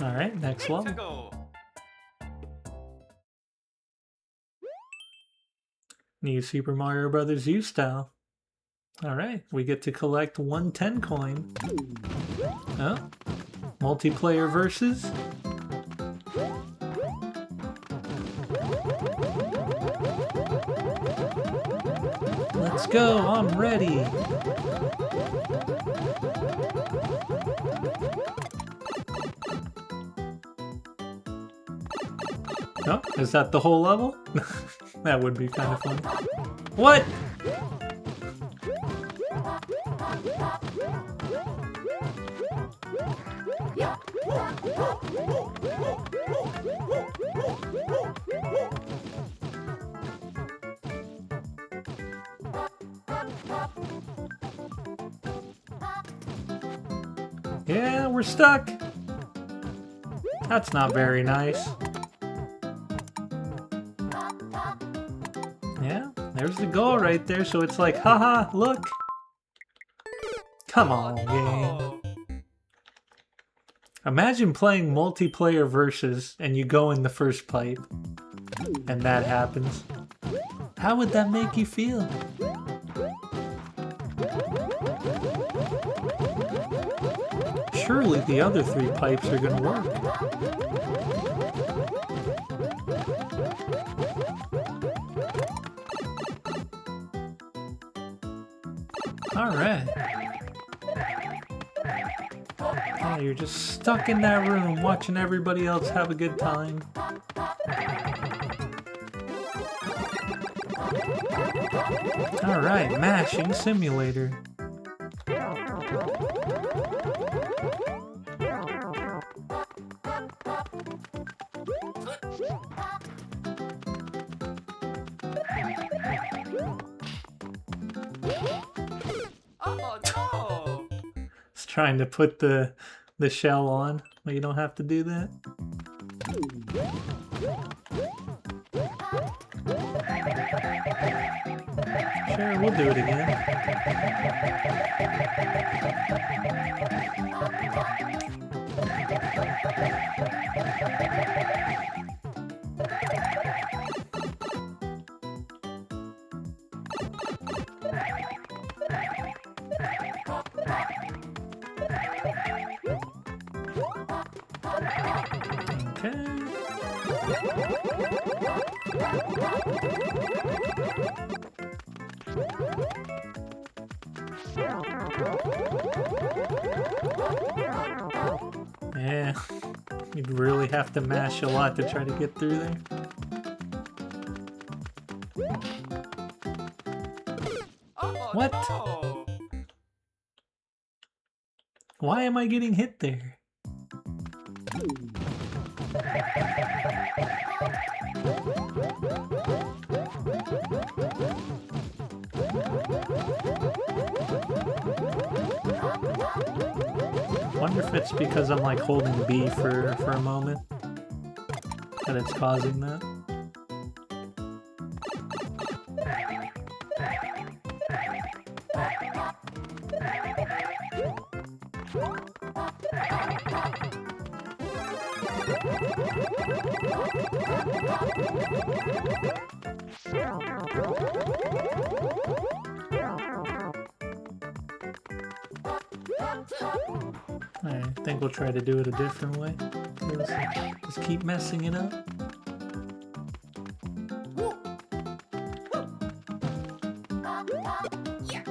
Alright, next Let's level. go. New Super Mario Brothers U style. Alright, we get to collect 110 coin. Oh, multiplayer versus. Let's go, I'm ready. Oh, is that the whole level? That would be kind of fun. What? Yeah, we're stuck. That's not very nice. Yeah, there's the goal right there, so it's like, haha, look. Come on, game. Imagine playing multiplayer versus and you go in the first pipe. And that happens. How would that make you feel? surely the other 3 pipes are gonna work. Alright. Oh, you're just stuck in that room watching everybody else have a good time. Alright, mashing simulator. Oh no! It's trying to put the shell on, but you don't have to do that. Sure, we'll do it again. Yeah, you'd really have to mash a lot to try to get through there. Oh What? no! Why am I getting hit there? Wonder if it's because I'm like holding B for a moment that it's causing that. I think we'll try to do it a different way. Just keep messing it up. Yeah,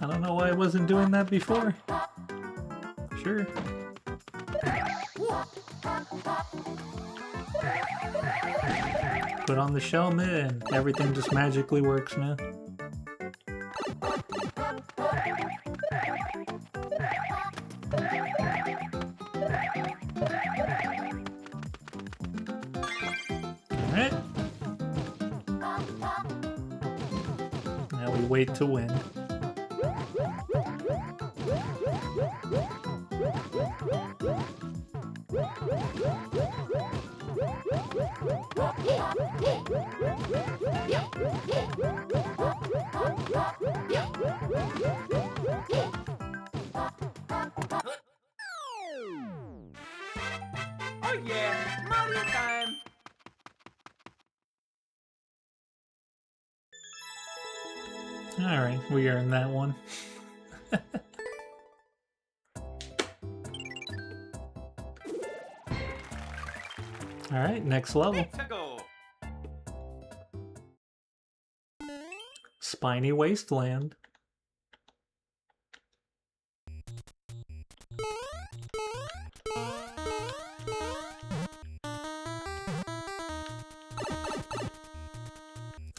I don't know why I wasn't doing that before. Sure. Put on the shell mitt and everything just magically works now. Alright. Now we wait to win. Oh yeah! Mario time! Alright, we earned that one. Alright, next level. To go! Spiny Wasteland.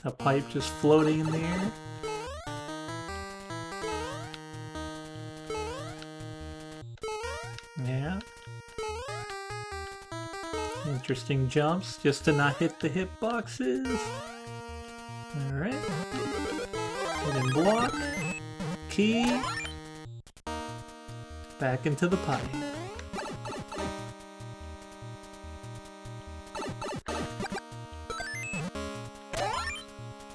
A pipe just floating in the air. Yeah. Interesting jumps just to not hit the hitboxes. Alright. Hidden block. Key. Back into the pipe.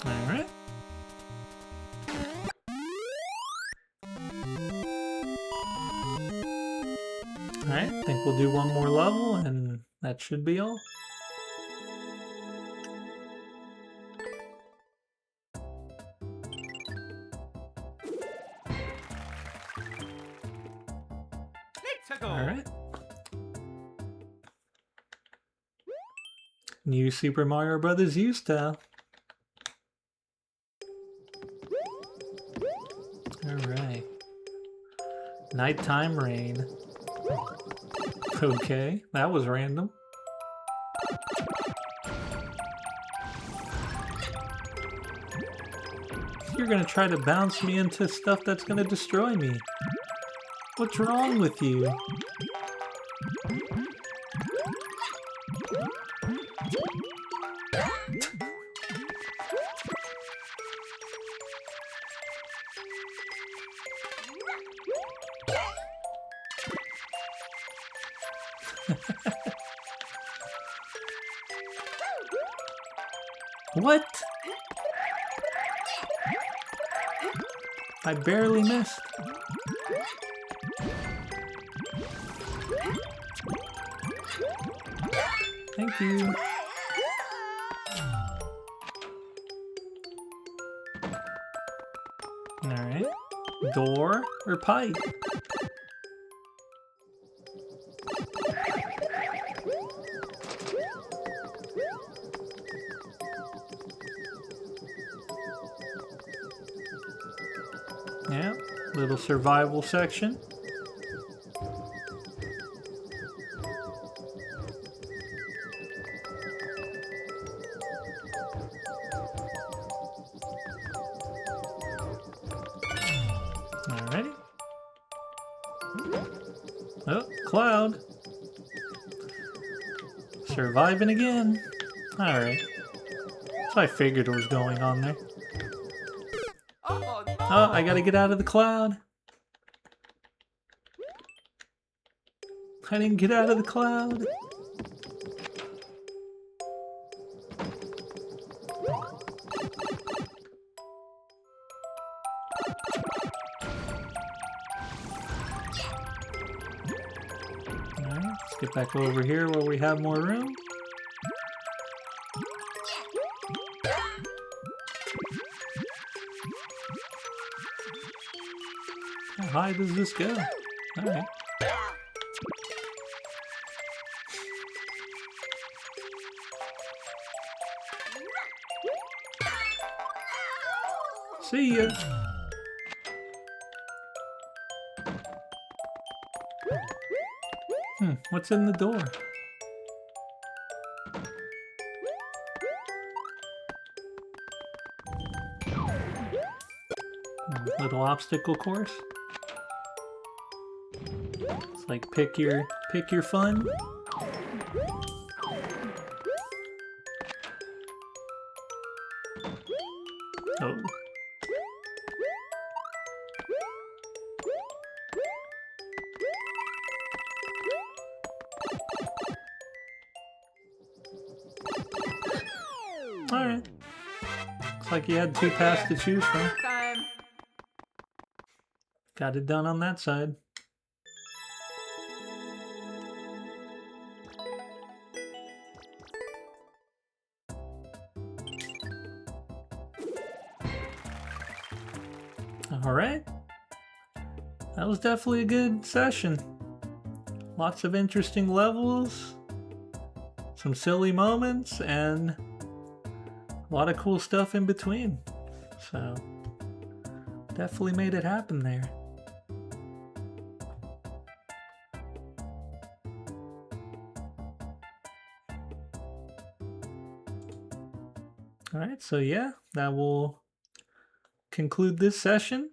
Alright. Alright, I think we'll do one more level and that should be all. Let's go. Alright. New Super Mario Brothers U style. Alright. Nighttime rain. Okay, that was random. You're gonna try to bounce me into stuff that's gonna destroy me. What's wrong with you? What? I barely missed. Thank you. Alright. Door or pipe? Yeah, little survival section. Alrighty. Oh, Cloud. Surviving again. Alright. So I figured what was going on there. Oh, no. Oh, I gotta get out of the cloud. I didn't get out of the cloud. Alright, let's get back over here where we have more room. How high does this go? Alright. See ya! What's in the door? Little obstacle course. It's like pick your fun. Oh. Alright. Looks like you had two paths to choose from. Time. Got it done on that side. Alright. That was definitely a good session. Lots of interesting levels, some silly moments, and a lot of cool stuff in between. So, definitely made it happen there. Alright, so yeah, that will conclude this session.